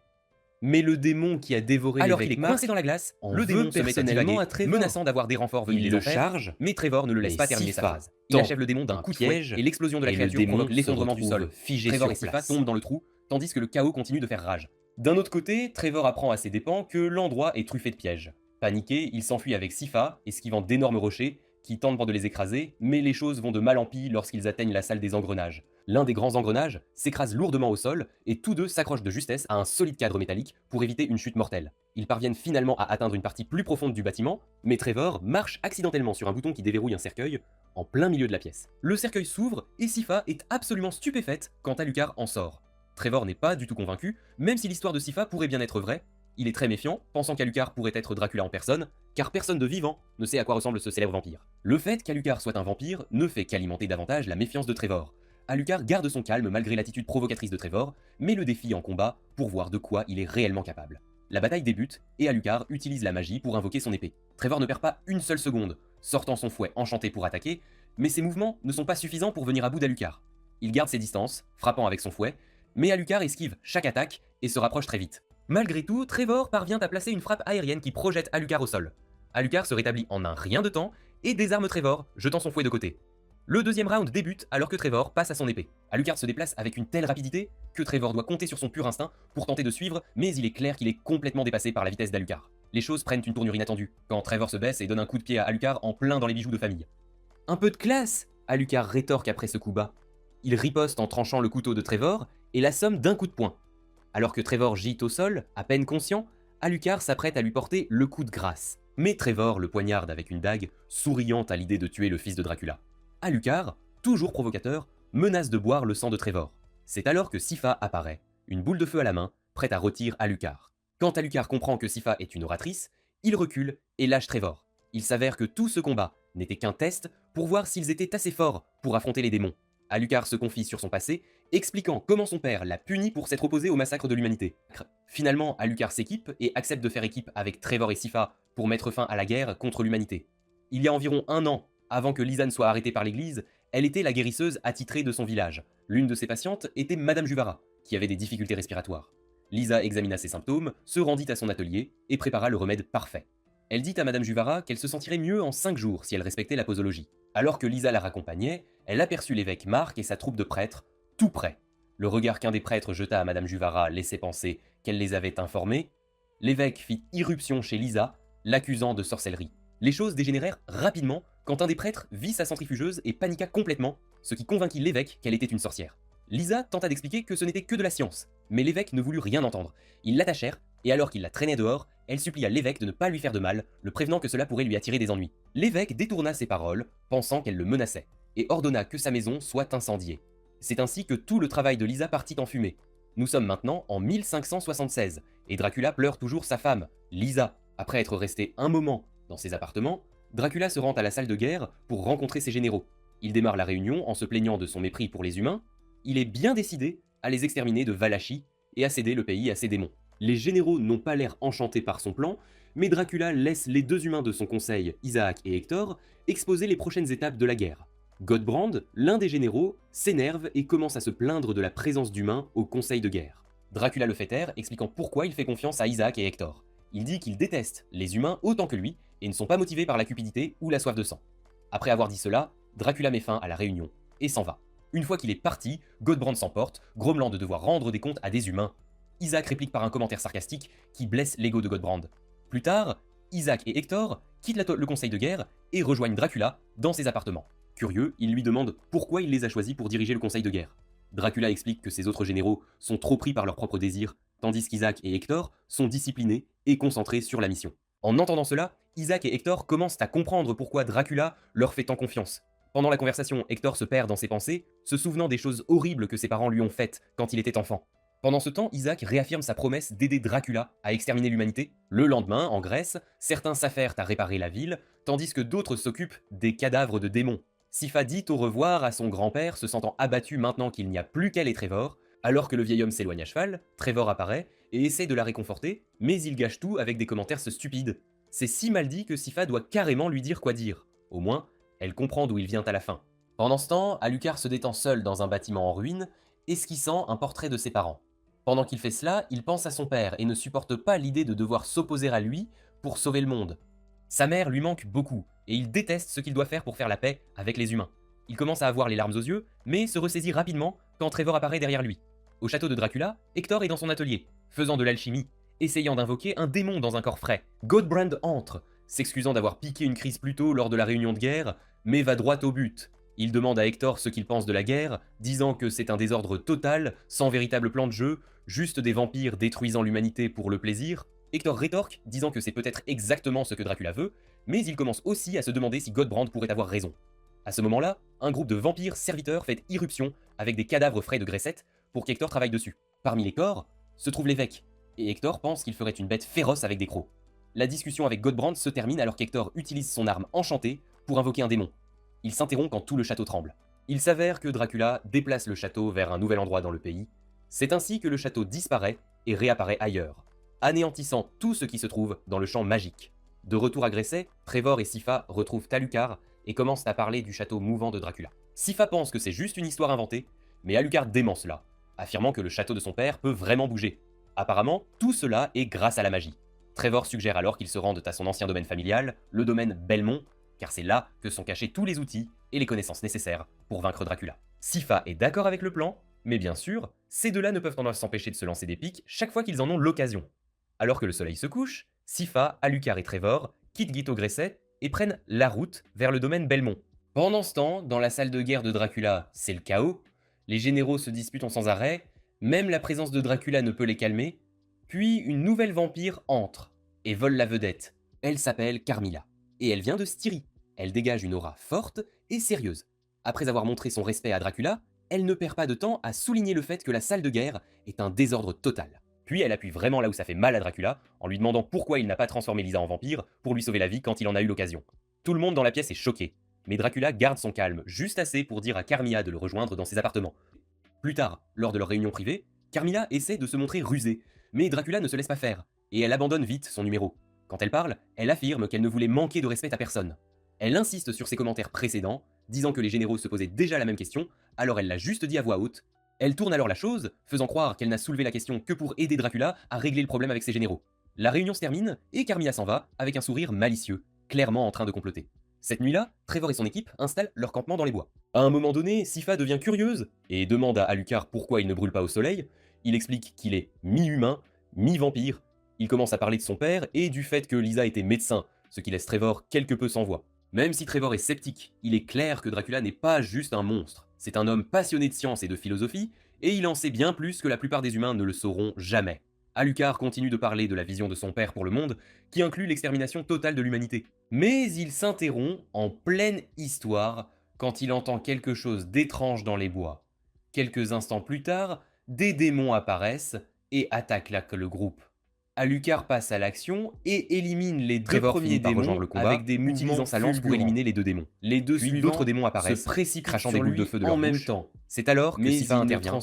Mais le démon qui a dévoré Alors qu'il l'évêque est Marc, coincé dans la glace, en le veut démon se met à personnellement divaguer, à Trevor, menaçant d'avoir des renforts venus il des le enfers, charge, mais Trevor ne le laisse mais pas terminer sa Sypha phrase. Il tend achève le démon d'un un coup de fouet, piège, et l'explosion de la et le créature démon provoque se l'effondrement du retrouve sol. figé Trevor sur et Sypha place. tombent dans le trou, tandis que le chaos continue de faire rage. D'un autre côté, Trevor apprend à ses dépens que l'endroit est truffé de pièges. Paniqué, il s'enfuit avec Sypha, esquivant d'énormes rochers qui tentent de les écraser, mais les choses vont de mal en pis lorsqu'ils atteignent la salle des engrenages. L'un des grands engrenages s'écrase lourdement au sol, et tous deux s'accrochent de justesse à un solide cadre métallique pour éviter une chute mortelle. Ils parviennent finalement à atteindre une partie plus profonde du bâtiment, mais Trevor marche accidentellement sur un bouton qui déverrouille un cercueil en plein milieu de la pièce. Le cercueil s'ouvre, et Sypha est absolument stupéfaite quand Alucard en sort. Trevor n'est pas du tout convaincu, même si l'histoire de Sypha pourrait bien être vraie. Il est très méfiant, pensant qu'Alucard pourrait être Dracula en personne, car personne de vivant ne sait à quoi ressemble ce célèbre vampire. Le fait qu'Alucard soit un vampire ne fait qu'alimenter davantage la méfiance de Trevor. Alucard garde son calme malgré l'attitude provocatrice de Trevor, mais le défie en combat pour voir de quoi il est réellement capable. La bataille débute, et Alucard utilise la magie pour invoquer son épée. Trevor ne perd pas une seule seconde, sortant son fouet enchanté pour attaquer, mais ses mouvements ne sont pas suffisants pour venir à bout d'Alucard. Il garde ses distances, frappant avec son fouet, mais Alucard esquive chaque attaque et se rapproche très vite. Malgré tout, Trevor parvient à placer une frappe aérienne qui projette Alucard au sol. Alucard se rétablit en un rien de temps et désarme Trevor, jetant son fouet de côté. Le deuxième round débute alors que Trevor passe à son épée. Alucard se déplace avec une telle rapidité que Trevor doit compter sur son pur instinct pour tenter de suivre, mais il est clair qu'il est complètement dépassé par la vitesse d'Alucard. Les choses prennent une tournure inattendue, quand Trevor se baisse et donne un coup de pied à Alucard en plein dans les bijoux de famille. Un peu de classe, Alucard rétorque après ce coup bas. Il riposte en tranchant le couteau de Trevor et l'assomme d'un coup de poing. Alors que Trevor gît au sol, à peine conscient, Alucard s'apprête à lui porter le coup de grâce. Mais Trevor le poignarde avec une dague, souriant à l'idée de tuer le fils de Dracula. Alucard, toujours provocateur, menace de boire le sang de Trevor. C'est alors que Sypha apparaît, une boule de feu à la main, prête à rôtir Alucard. Quand Alucard comprend que Sypha est une oratrice, il recule et lâche Trevor. Il s'avère que tout ce combat n'était qu'un test pour voir s'ils étaient assez forts pour affronter les démons. Alucard se confie sur son passé, expliquant comment son père l'a puni pour s'être opposé au massacre de l'humanité. Finalement, Alucard s'équipe et accepte de faire équipe avec Trevor et Sypha pour mettre fin à la guerre contre l'humanité. Il y a environ un an, avant que Lisa ne soit arrêtée par l'église, elle était la guérisseuse attitrée de son village. L'une de ses patientes était Madame Juvara, qui avait des difficultés respiratoires. Lisa examina ses symptômes, se rendit à son atelier et prépara le remède parfait. Elle dit à Madame Juvara qu'elle se sentirait mieux en 5 jours si elle respectait la posologie. Alors que Lisa la raccompagnait, elle aperçut l'évêque Marc et sa troupe de prêtres, tout près. Le regard qu'un des prêtres jeta à Madame Juvara laissait penser qu'elle les avait informés. L'évêque fit irruption chez Lisa, l'accusant de sorcellerie. Les choses dégénérèrent rapidement quand un des prêtres vit sa centrifugeuse et paniqua complètement, ce qui convainquit l'évêque qu'elle était une sorcière. Lisa tenta d'expliquer que ce n'était que de la science, mais l'évêque ne voulut rien entendre. Ils l'attachèrent, et alors qu'il la traînait dehors, elle supplia l'évêque de ne pas lui faire de mal, le prévenant que cela pourrait lui attirer des ennuis. L'évêque détourna ses paroles, pensant qu'elle le menaçait, et ordonna que sa maison soit incendiée. C'est ainsi que tout le travail de Lisa partit en fumée. Nous sommes maintenant en 1576, et Dracula pleure toujours sa femme, Lisa. Après être resté un moment dans ses appartements, Dracula se rend à la salle de guerre pour rencontrer ses généraux. Il démarre la réunion en se plaignant de son mépris pour les humains. Il est bien décidé à les exterminer de Valachie et à céder le pays à ses démons. Les généraux n'ont pas l'air enchantés par son plan, mais Dracula laisse les deux humains de son conseil, Isaac et Hector, exposer les prochaines étapes de la guerre. Godbrand, l'un des généraux, s'énerve et commence à se plaindre de la présence d'humains au conseil de guerre. Dracula le fait taire, expliquant pourquoi il fait confiance à Isaac et Hector. Il dit qu'ils détestent les humains autant que lui et ne sont pas motivés par la cupidité ou la soif de sang. Après avoir dit cela, Dracula met fin à la réunion et s'en va. Une fois qu'il est parti, Godbrand s'emporte, grommelant de devoir rendre des comptes à des humains. Isaac réplique par un commentaire sarcastique qui blesse l'ego de Godbrand. Plus tard, Isaac et Hector quittent le conseil de guerre et rejoignent Dracula dans ses appartements. Curieux, il lui demande pourquoi il les a choisis pour diriger le conseil de guerre. Dracula explique que ses autres généraux sont trop pris par leurs propres désirs, tandis qu'Isaac et Hector sont disciplinés et concentrés sur la mission. En entendant cela, Isaac et Hector commencent à comprendre pourquoi Dracula leur fait tant confiance. Pendant la conversation, Hector se perd dans ses pensées, se souvenant des choses horribles que ses parents lui ont faites quand il était enfant. Pendant ce temps, Isaac réaffirme sa promesse d'aider Dracula à exterminer l'humanité. Le lendemain, en Grèce, certains s'affairent à réparer la ville, tandis que d'autres s'occupent des cadavres de démons. Sypha dit au revoir à son grand-père, se sentant abattu maintenant qu'il n'y a plus qu'elle et Trevor. Alors que le vieil homme s'éloigne à cheval, Trevor apparaît et essaie de la réconforter, mais il gâche tout avec des commentaires stupides. C'est si mal dit que Sypha doit carrément lui dire quoi dire. Au moins, elle comprend d'où il vient à la fin. Pendant ce temps, Alucard se détend seul dans un bâtiment en ruine, esquissant un portrait de ses parents. Pendant qu'il fait cela, il pense à son père et ne supporte pas l'idée de devoir s'opposer à lui pour sauver le monde. Sa mère lui manque beaucoup, et il déteste ce qu'il doit faire pour faire la paix avec les humains. Il commence à avoir les larmes aux yeux, mais se ressaisit rapidement quand Trevor apparaît derrière lui. Au château de Dracula, Hector est dans son atelier, faisant de l'alchimie, essayant d'invoquer un démon dans un corps frais. Godbrand entre, s'excusant d'avoir piqué une crise plus tôt lors de la réunion de guerre, mais va droit au but. Il demande à Hector ce qu'il pense de la guerre, disant que c'est un désordre total, sans véritable plan de jeu, juste des vampires détruisant l'humanité pour le plaisir. Hector rétorque, disant que c'est peut-être exactement ce que Dracula veut, mais il commence aussi à se demander si Godbrand pourrait avoir raison. À ce moment-là, un groupe de vampires serviteurs fait irruption avec des cadavres frais de graissette pour qu'Hector travaille dessus. Parmi les corps se trouve l'évêque, et Hector pense qu'il ferait une bête féroce avec des crocs. La discussion avec Godbrand se termine alors qu'Hector utilise son arme enchantée pour invoquer un démon. Il s'interrompt quand tout le château tremble. Il s'avère que Dracula déplace le château vers un nouvel endroit dans le pays. C'est ainsi que le château disparaît et réapparaît ailleurs, anéantissant tout ce qui se trouve dans le champ magique. De retour à Gresset, Trevor et Sypha retrouvent Alucard et commencent à parler du château mouvant de Dracula. Sypha pense que c'est juste une histoire inventée, mais Alucard dément cela, affirmant que le château de son père peut vraiment bouger. Apparemment, tout cela est grâce à la magie. Trevor suggère alors qu'ils se rendent à son ancien domaine familial, le domaine Belmont, car c'est là que sont cachés tous les outils et les connaissances nécessaires pour vaincre Dracula. Sypha est d'accord avec le plan, mais bien sûr, ces deux-là ne peuvent en s'empêcher de se lancer des piques chaque fois qu'ils en ont l'occasion. Alors que le soleil se couche, Sypha, Alucard et Trevor quittent Guito Gresset et prennent la route vers le domaine Belmont. Pendant ce temps, dans la salle de guerre de Dracula, c'est le chaos. Les généraux se disputent sans arrêt, même la présence de Dracula ne peut les calmer. Puis une nouvelle vampire entre et vole la vedette. Elle s'appelle Carmilla, et elle vient de Styrie. Elle dégage une aura forte et sérieuse. Après avoir montré son respect à Dracula, elle ne perd pas de temps à souligner le fait que la salle de guerre est un désordre total. Puis elle appuie vraiment là où ça fait mal à Dracula, en lui demandant pourquoi il n'a pas transformé Lisa en vampire pour lui sauver la vie quand il en a eu l'occasion. Tout le monde dans la pièce est choqué, mais Dracula garde son calme juste assez pour dire à Carmilla de le rejoindre dans ses appartements. Plus tard, lors de leur réunion privée, Carmilla essaie de se montrer rusée, mais Dracula ne se laisse pas faire, et elle abandonne vite son numéro. Quand elle parle, elle affirme qu'elle ne voulait manquer de respect à personne. Elle insiste sur ses commentaires précédents, disant que les généraux se posaient déjà la même question, alors elle l'a juste dit à voix haute. Elle tourne alors la chose, faisant croire qu'elle n'a soulevé la question que pour aider Dracula à régler le problème avec ses généraux. La réunion se termine, et Carmilla s'en va, avec un sourire malicieux, clairement en train de comploter. Cette nuit-là, Trevor et son équipe installent leur campement dans les bois. À un moment donné, Sypha devient curieuse, et demande à Alucard pourquoi il ne brûle pas au soleil. Il explique qu'il est mi-humain, mi-vampire. Il commence à parler de son père, et du fait que Lisa était médecin, ce qui laisse Trevor quelque peu sans voix. Même si Trevor est sceptique, il est clair que Dracula n'est pas juste un monstre. C'est un homme passionné de science et de philosophie, et il en sait bien plus que la plupart des humains ne le sauront jamais. Alucard continue de parler de la vision de son père pour le monde, qui inclut l'extermination totale de l'humanité. Mais il s'interrompt en pleine histoire quand il entend quelque chose d'étrange dans les bois. Quelques instants plus tard, des démons apparaissent et attaquent le groupe. Alucard passe à l'action et élimine les deux premiers démons le combat, avec des utilisant sa lance pour éliminer les deux démons. Les deux suivants d'autres démons apparaissent, se précipitent crachant des boules de feu de leur bouche. En même temps. C'est alors que Sypha intervient,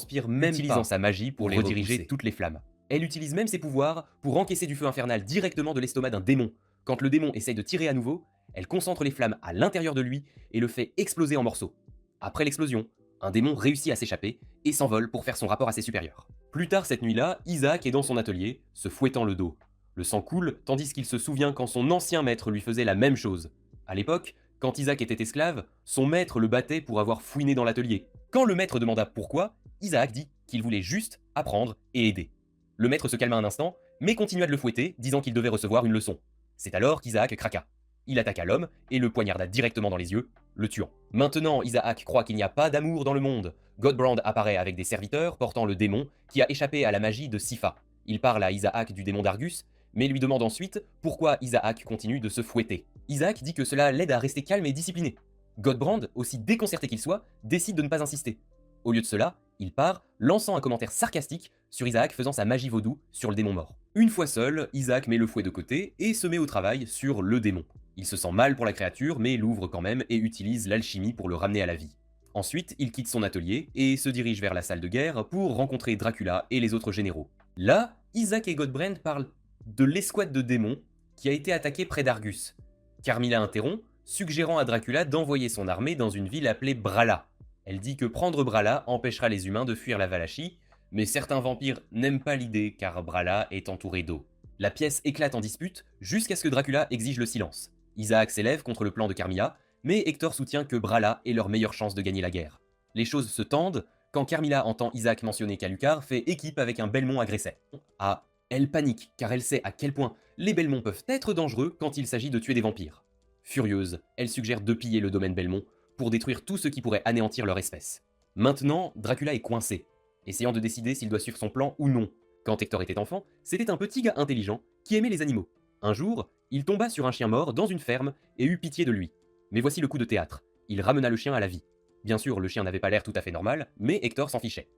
utilisant sa magie pour les rediriger toutes les flammes. Elle utilise même ses pouvoirs pour encaisser du feu infernal directement de l'estomac d'un démon. Quand le démon essaye de tirer à nouveau, elle concentre les flammes à l'intérieur de lui et le fait exploser en morceaux. Après l'explosion, un démon réussit à s'échapper et s'envole pour faire son rapport à ses supérieurs. Plus tard cette nuit-là, Isaac est dans son atelier, se fouettant le dos. Le sang coule, tandis qu'il se souvient quand son ancien maître lui faisait la même chose. À l'époque, quand Isaac était esclave, son maître le battait pour avoir fouiné dans l'atelier. Quand le maître demanda pourquoi, Isaac dit qu'il voulait juste apprendre et aider. Le maître se calma un instant, mais continua de le fouetter, disant qu'il devait recevoir une leçon. C'est alors qu'Isaac craqua. Il attaqua l'homme et le poignarda directement dans les yeux, le tuant. Maintenant, Isaac croit qu'il n'y a pas d'amour dans le monde. Godbrand apparaît avec des serviteurs portant le démon qui a échappé à la magie de Sypha. Il parle à Isaac du démon d'Argus, mais lui demande ensuite pourquoi Isaac continue de se fouetter. Isaac dit que cela l'aide à rester calme et discipliné. Godbrand, aussi déconcerté qu'il soit, décide de ne pas insister. Au lieu de cela, il part, lançant un commentaire sarcastique sur Isaac faisant sa magie vaudou sur le démon mort. Une fois seul, Isaac met le fouet de côté et se met au travail sur le démon. Il se sent mal pour la créature, mais l'ouvre quand même et utilise l'alchimie pour le ramener à la vie. Ensuite, il quitte son atelier et se dirige vers la salle de guerre pour rencontrer Dracula et les autres généraux. Là, Isaac et Godbrand parlent de l'escouade de démons qui a été attaquée près d'Argus. Carmilla interrompt, suggérant à Dracula d'envoyer son armée dans une ville appelée Brala. Elle dit que prendre Brala empêchera les humains de fuir la Valachie, mais certains vampires n'aiment pas l'idée car Brala est entouré d'eau. La pièce éclate en dispute jusqu'à ce que Dracula exige le silence. Isaac s'élève contre le plan de Carmilla, mais Hector soutient que Brala est leur meilleure chance de gagner la guerre. Les choses se tendent quand Carmilla entend Isaac mentionner qu'Alucard fait équipe avec un Belmont agressé. Ah, elle panique car elle sait à quel point les Belmonts peuvent être dangereux quand il s'agit de tuer des vampires. Furieuse, elle suggère de piller le domaine Belmont pour détruire tout ce qui pourrait anéantir leur espèce. Maintenant, Dracula est coincé, essayant de décider s'il doit suivre son plan ou non. Quand Hector était enfant, c'était un petit gars intelligent qui aimait les animaux. Un jour, il tomba sur un chien mort dans une ferme et eut pitié de lui. Mais voici le coup de théâtre. Il ramena le chien à la vie. Bien sûr, le chien n'avait pas l'air tout à fait normal, mais Hector s'en fichait.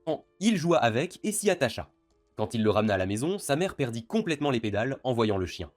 Il joua avec et s'y attacha. Quand il le ramena à la maison, sa mère perdit complètement les pédales en voyant le chien.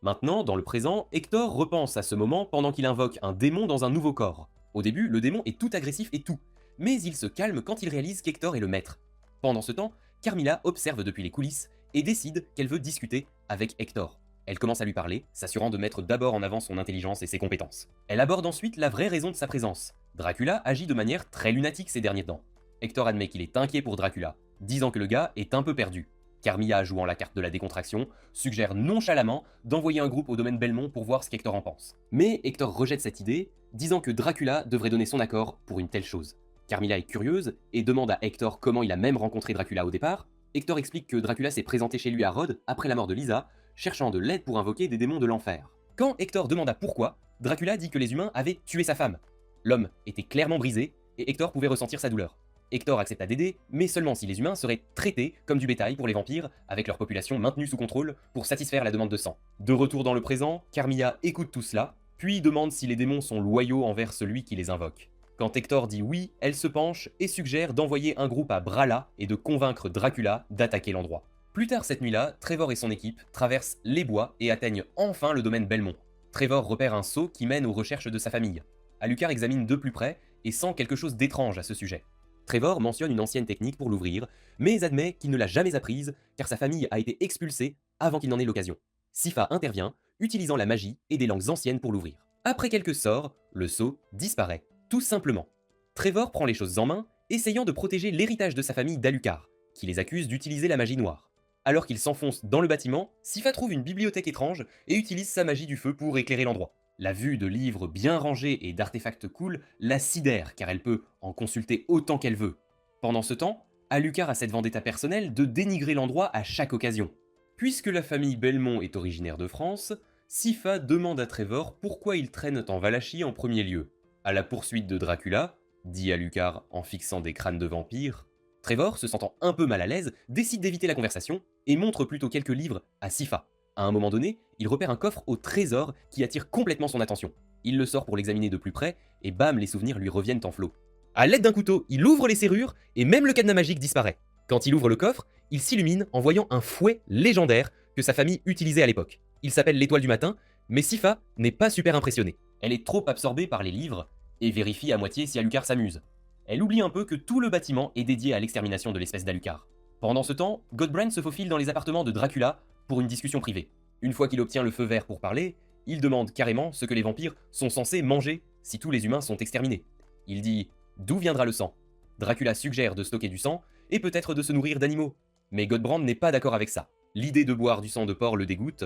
Maintenant, dans le présent, Hector repense à ce moment pendant qu'il invoque un démon dans un nouveau corps. Au début, le démon est tout agressif et tout, mais il se calme quand il réalise qu'Hector est le maître. Pendant ce temps, Carmilla observe depuis les coulisses et décide qu'elle veut discuter avec Hector. Elle commence à lui parler, s'assurant de mettre d'abord en avant son intelligence et ses compétences. Elle aborde ensuite la vraie raison de sa présence. Dracula agit de manière très lunatique ces derniers temps. Hector admet qu'il est inquiet pour Dracula, disant que le gars est un peu perdu. Carmilla, jouant la carte de la décontraction, suggère nonchalamment d'envoyer un groupe au domaine Belmont pour voir ce qu'Hector en pense. Mais Hector rejette cette idée, disant que Dracula devrait donner son accord pour une telle chose. Carmilla est curieuse et demande à Hector comment il a même rencontré Dracula au départ. Hector explique que Dracula s'est présenté chez lui à Rhodes après la mort de Lisa, cherchant de l'aide pour invoquer des démons de l'enfer. Quand Hector demanda pourquoi, Dracula dit que les humains avaient tué sa femme. L'homme était clairement brisé et Hector pouvait ressentir sa douleur. Hector accepta d'aider, mais seulement si les humains seraient traités comme du bétail pour les vampires, avec leur population maintenue sous contrôle pour satisfaire la demande de sang. De retour dans le présent, Carmilla écoute tout cela, puis demande si les démons sont loyaux envers celui qui les invoque. Quand Hector dit oui, elle se penche et suggère d'envoyer un groupe à Brala et de convaincre Dracula d'attaquer l'endroit. Plus tard cette nuit-là, Trevor et son équipe traversent les bois et atteignent enfin le domaine Belmont. Trevor repère un sceau qui mène aux recherches de sa famille. Alucard examine de plus près et sent quelque chose d'étrange à ce sujet. Trevor mentionne une ancienne technique pour l'ouvrir, mais admet qu'il ne l'a jamais apprise car sa famille a été expulsée avant qu'il n'en ait l'occasion. Sifa intervient, utilisant la magie et des langues anciennes pour l'ouvrir. Après quelques sorts, le sceau disparaît, tout simplement. Trevor prend les choses en main, essayant de protéger l'héritage de sa famille d'Alucard, qui les accuse d'utiliser la magie noire. Alors qu'il s'enfonce dans le bâtiment, Sifa trouve une bibliothèque étrange et utilise sa magie du feu pour éclairer l'endroit. La vue de livres bien rangés et d'artefacts cool la sidère car elle peut en consulter autant qu'elle veut. Pendant ce temps, Alucard a cette vendetta personnelle de dénigrer l'endroit à chaque occasion. Puisque la famille Belmont est originaire de France, Sifa demande à Trevor pourquoi ils traînent en Valachie en premier lieu. À la poursuite de Dracula, dit Alucard en fixant des crânes de vampires, Trevor, se sentant un peu mal à l'aise, décide d'éviter la conversation et montre plutôt quelques livres à Sifa. À un moment donné, il repère un coffre au trésor qui attire complètement son attention. Il le sort pour l'examiner de plus près, et bam, les souvenirs lui reviennent en flot. À l'aide d'un couteau, il ouvre les serrures, et même le cadenas magique disparaît. Quand il ouvre le coffre, il s'illumine en voyant un fouet légendaire que sa famille utilisait à l'époque. Il s'appelle l'étoile du matin, mais Sifa n'est pas super impressionnée. Elle est trop absorbée par les livres, et vérifie à moitié si Alucard s'amuse. Elle oublie un peu que tout le bâtiment est dédié à l'extermination de l'espèce d'Alucard. Pendant ce temps, Godbrand se faufile dans les appartements de Dracula pour une discussion privée. Une fois qu'il obtient le feu vert pour parler, il demande carrément ce que les vampires sont censés manger si tous les humains sont exterminés. Il dit « D'où viendra le sang ?» Dracula suggère de stocker du sang et peut-être de se nourrir d'animaux. Mais Godbrand n'est pas d'accord avec ça. L'idée de boire du sang de porc le dégoûte,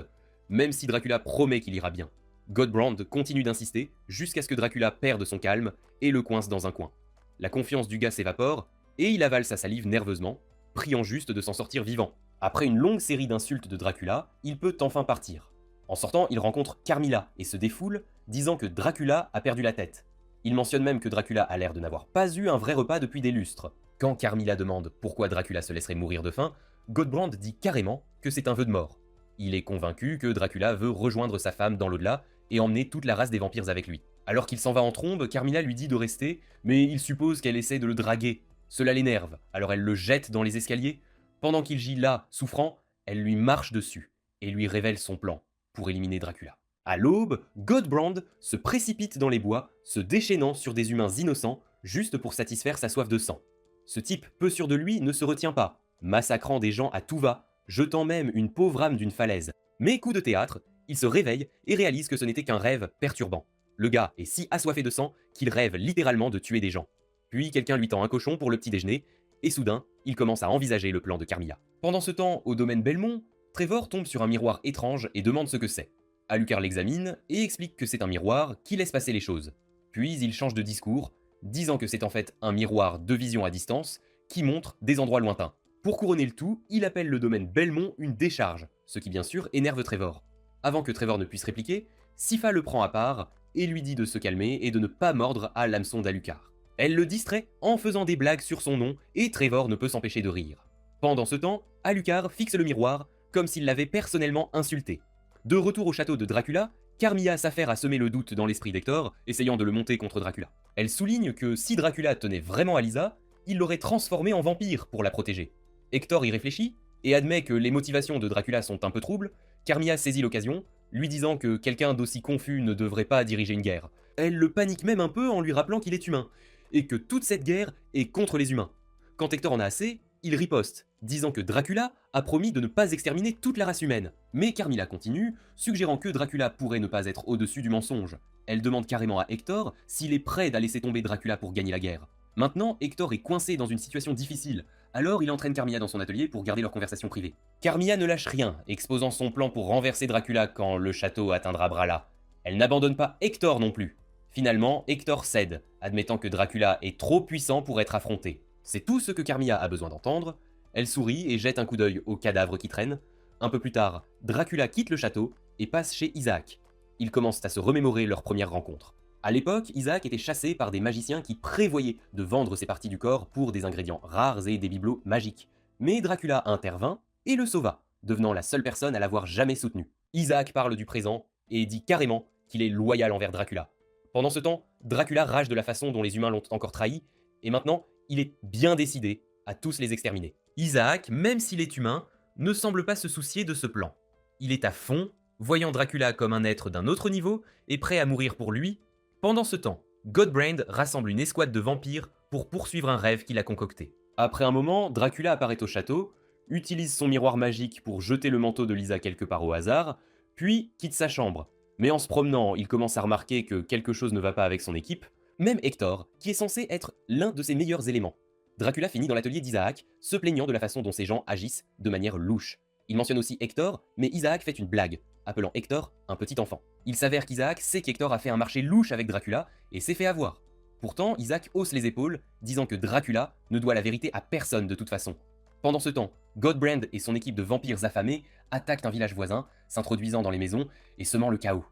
même si Dracula promet qu'il ira bien. Godbrand continue d'insister jusqu'à ce que Dracula perde son calme et le coince dans un coin. La confiance du gars s'évapore et il avale sa salive nerveusement, priant juste de s'en sortir vivant. Après une longue série d'insultes de Dracula, il peut enfin partir. En sortant, il rencontre Carmilla et se défoule, disant que Dracula a perdu la tête. Il mentionne même que Dracula a l'air de n'avoir pas eu un vrai repas depuis des lustres. Quand Carmilla demande pourquoi Dracula se laisserait mourir de faim, Godbrand dit carrément que c'est un vœu de mort. Il est convaincu que Dracula veut rejoindre sa femme dans l'au-delà et emmener toute la race des vampires avec lui. Alors qu'il s'en va en trombe, Carmilla lui dit de rester, mais il suppose qu'elle essaie de le draguer. Cela l'énerve, alors elle le jette dans les escaliers. Pendant qu'il gît là, souffrant, elle lui marche dessus et lui révèle son plan pour éliminer Dracula. À l'aube, Godbrand se précipite dans les bois, se déchaînant sur des humains innocents juste pour satisfaire sa soif de sang. Ce type peu sûr de lui ne se retient pas, massacrant des gens à tout va, jetant même une pauvre âme d'une falaise. Mais coup de théâtre, il se réveille et réalise que ce n'était qu'un rêve perturbant. Le gars est si assoiffé de sang qu'il rêve littéralement de tuer des gens. Puis quelqu'un lui tend un cochon pour le petit déjeuner, et soudain, il commence à envisager le plan de Carmilla. Pendant ce temps, au domaine Belmont, Trevor tombe sur un miroir étrange et demande ce que c'est. Alucard l'examine et explique que c'est un miroir qui laisse passer les choses. Puis il change de discours, disant que c'est en fait un miroir de vision à distance qui montre des endroits lointains. Pour couronner le tout, il appelle le domaine Belmont une décharge, ce qui bien sûr énerve Trevor. Avant que Trevor ne puisse répliquer, Sypha le prend à part et lui dit de se calmer et de ne pas mordre à l'hameçon d'Alucard. Elle le distrait en faisant des blagues sur son nom et Trevor ne peut s'empêcher de rire. Pendant ce temps, Alucard fixe le miroir comme s'il l'avait personnellement insulté. De retour au château de Dracula, Carmilla s'affaire à semer le doute dans l'esprit d'Hector, essayant de le monter contre Dracula. Elle souligne que si Dracula tenait vraiment à Lisa, il l'aurait transformée en vampire pour la protéger. Hector y réfléchit et admet que les motivations de Dracula sont un peu troubles. Carmilla saisit l'occasion, lui disant que quelqu'un d'aussi confus ne devrait pas diriger une guerre. Elle le panique même un peu en lui rappelant qu'il est humain, et que toute cette guerre est contre les humains. Quand Hector en a assez, il riposte, disant que Dracula a promis de ne pas exterminer toute la race humaine. Mais Carmilla continue, suggérant que Dracula pourrait ne pas être au-dessus du mensonge. Elle demande carrément à Hector s'il est prêt à laisser tomber Dracula pour gagner la guerre. Maintenant, Hector est coincé dans une situation difficile, alors il entraîne Carmilla dans son atelier pour garder leur conversation privée. Carmilla ne lâche rien, exposant son plan pour renverser Dracula quand le château atteindra Brala. Elle n'abandonne pas Hector non plus. Finalement, Hector cède, admettant que Dracula est trop puissant pour être affronté. C'est tout ce que Carmilla a besoin d'entendre. Elle sourit et jette un coup d'œil aux cadavres qui traînent. Un peu plus tard, Dracula quitte le château et passe chez Isaac. Ils commencent à se remémorer leur première rencontre. À l'époque, Isaac était chassé par des magiciens qui prévoyaient de vendre ses parties du corps pour des ingrédients rares et des bibelots magiques. Mais Dracula intervint et le sauva, devenant la seule personne à l'avoir jamais soutenu. Isaac parle du présent et dit carrément qu'il est loyal envers Dracula. Pendant ce temps, Dracula rage de la façon dont les humains l'ont encore trahi, et maintenant, il est bien décidé à tous les exterminer. Isaac, même s'il est humain, ne semble pas se soucier de ce plan. Il est à fond, voyant Dracula comme un être d'un autre niveau et prêt à mourir pour lui. Pendant ce temps, Godbrand rassemble une escouade de vampires pour poursuivre un rêve qu'il a concocté. Après un moment, Dracula apparaît au château, utilise son miroir magique pour jeter le manteau de Lisa quelque part au hasard, puis quitte sa chambre. Mais en se promenant, il commence à remarquer que quelque chose ne va pas avec son équipe, même Hector, qui est censé être l'un de ses meilleurs éléments. Dracula finit dans l'atelier d'Isaac, se plaignant de la façon dont ces gens agissent de manière louche. Il mentionne aussi Hector, mais Isaac fait une blague, appelant Hector un petit enfant. Il s'avère qu'Isaac sait qu'Hector a fait un marché louche avec Dracula et s'est fait avoir. Pourtant, Isaac hausse les épaules, disant que Dracula ne doit la vérité à personne de toute façon. Pendant ce temps, Godbrand et son équipe de vampires affamés attaquent un village voisin, s'introduisant dans les maisons et semant le chaos.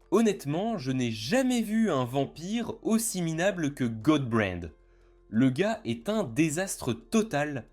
Honnêtement, je n'ai jamais vu un vampire aussi minable que Godbrand. Le gars est un désastre total.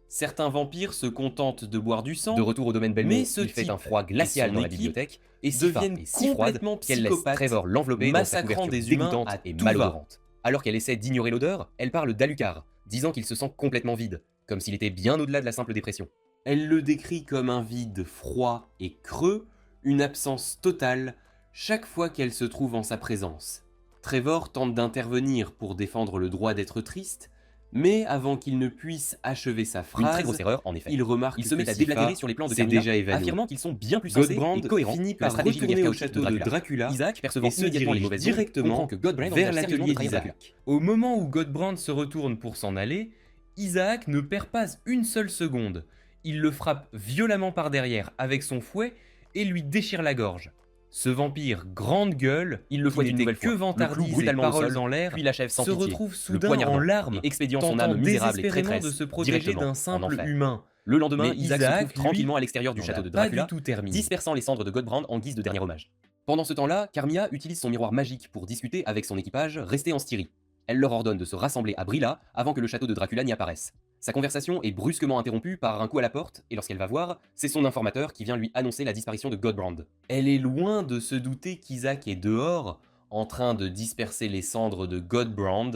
Certains vampires se contentent de boire du sang, de retour au domaine Belmont, mais ce il fait type un froid glacial et dans son la équipe bibliothèque et deviennent est si froide complètement qu'elle laisse psychopathes, Trevor l'envelopper dans sa massacrant couverture des humains dégoûtante à et tout malodorante. Alors qu'elle essaie d'ignorer l'odeur, elle parle d'Alucard, disant qu'il se sent complètement vide, comme s'il était bien au-delà de la simple dépression. Elle le décrit comme un vide froid et creux, une absence totale, chaque fois qu'elle se trouve en sa présence. Trevor tente d'intervenir pour défendre le droit d'être triste, mais avant qu'il ne puisse achever sa phrase, Une très grosse erreur, en effet. il remarque Il se met que à Sypha déblatérer sur les plans de s'est Carmilla, déjà évanoui. affirmant qu'ils sont bien plus sensés Godbrand et cohérents finit que la par stratégie de retourner guerre au chaotique château de Dracula. Dracula Isaac, percevant et se immédiatement les dirige mauvaises ondes, directement comprend que Godbrand vers engage sérieusement l'atelier de trahir d'Isaac. Dracula. Au moment où Godbrand se retourne pour s'en aller, Isaac ne perd pas une seule seconde. Il le frappe violemment par derrière avec son fouet et lui déchire la gorge. Ce vampire grande gueule, il le fouette une nouvelle que fois, vantardise le cloue et brutalement au paroles sol, en l'air, puis l'achève sans se pitié, retrouve le soudain poignardant en larmes, et expédiant son tentant âme misérable et désespérément traîtresse de se protéger directement d'un en simple enfer. humain. Le lendemain, Mais Isaac Isaac, se trouve tranquillement lui, à l'extérieur du n'en château a de pas Dracula, du tout terminé. dispersant les cendres de Godbrand en guise de dernier hommage. Pendant ce temps-là, Carmilla utilise son miroir magique pour discuter avec son équipage resté en Styrie. Elle leur ordonne de se rassembler à Brilla avant que le château de Dracula n'y apparaisse. Sa conversation est brusquement interrompue par un coup à la porte, et lorsqu'elle va voir, c'est son informateur qui vient lui annoncer la disparition de Godbrand. Elle est loin de se douter qu'Isaac est dehors, en train de disperser les cendres de Godbrand,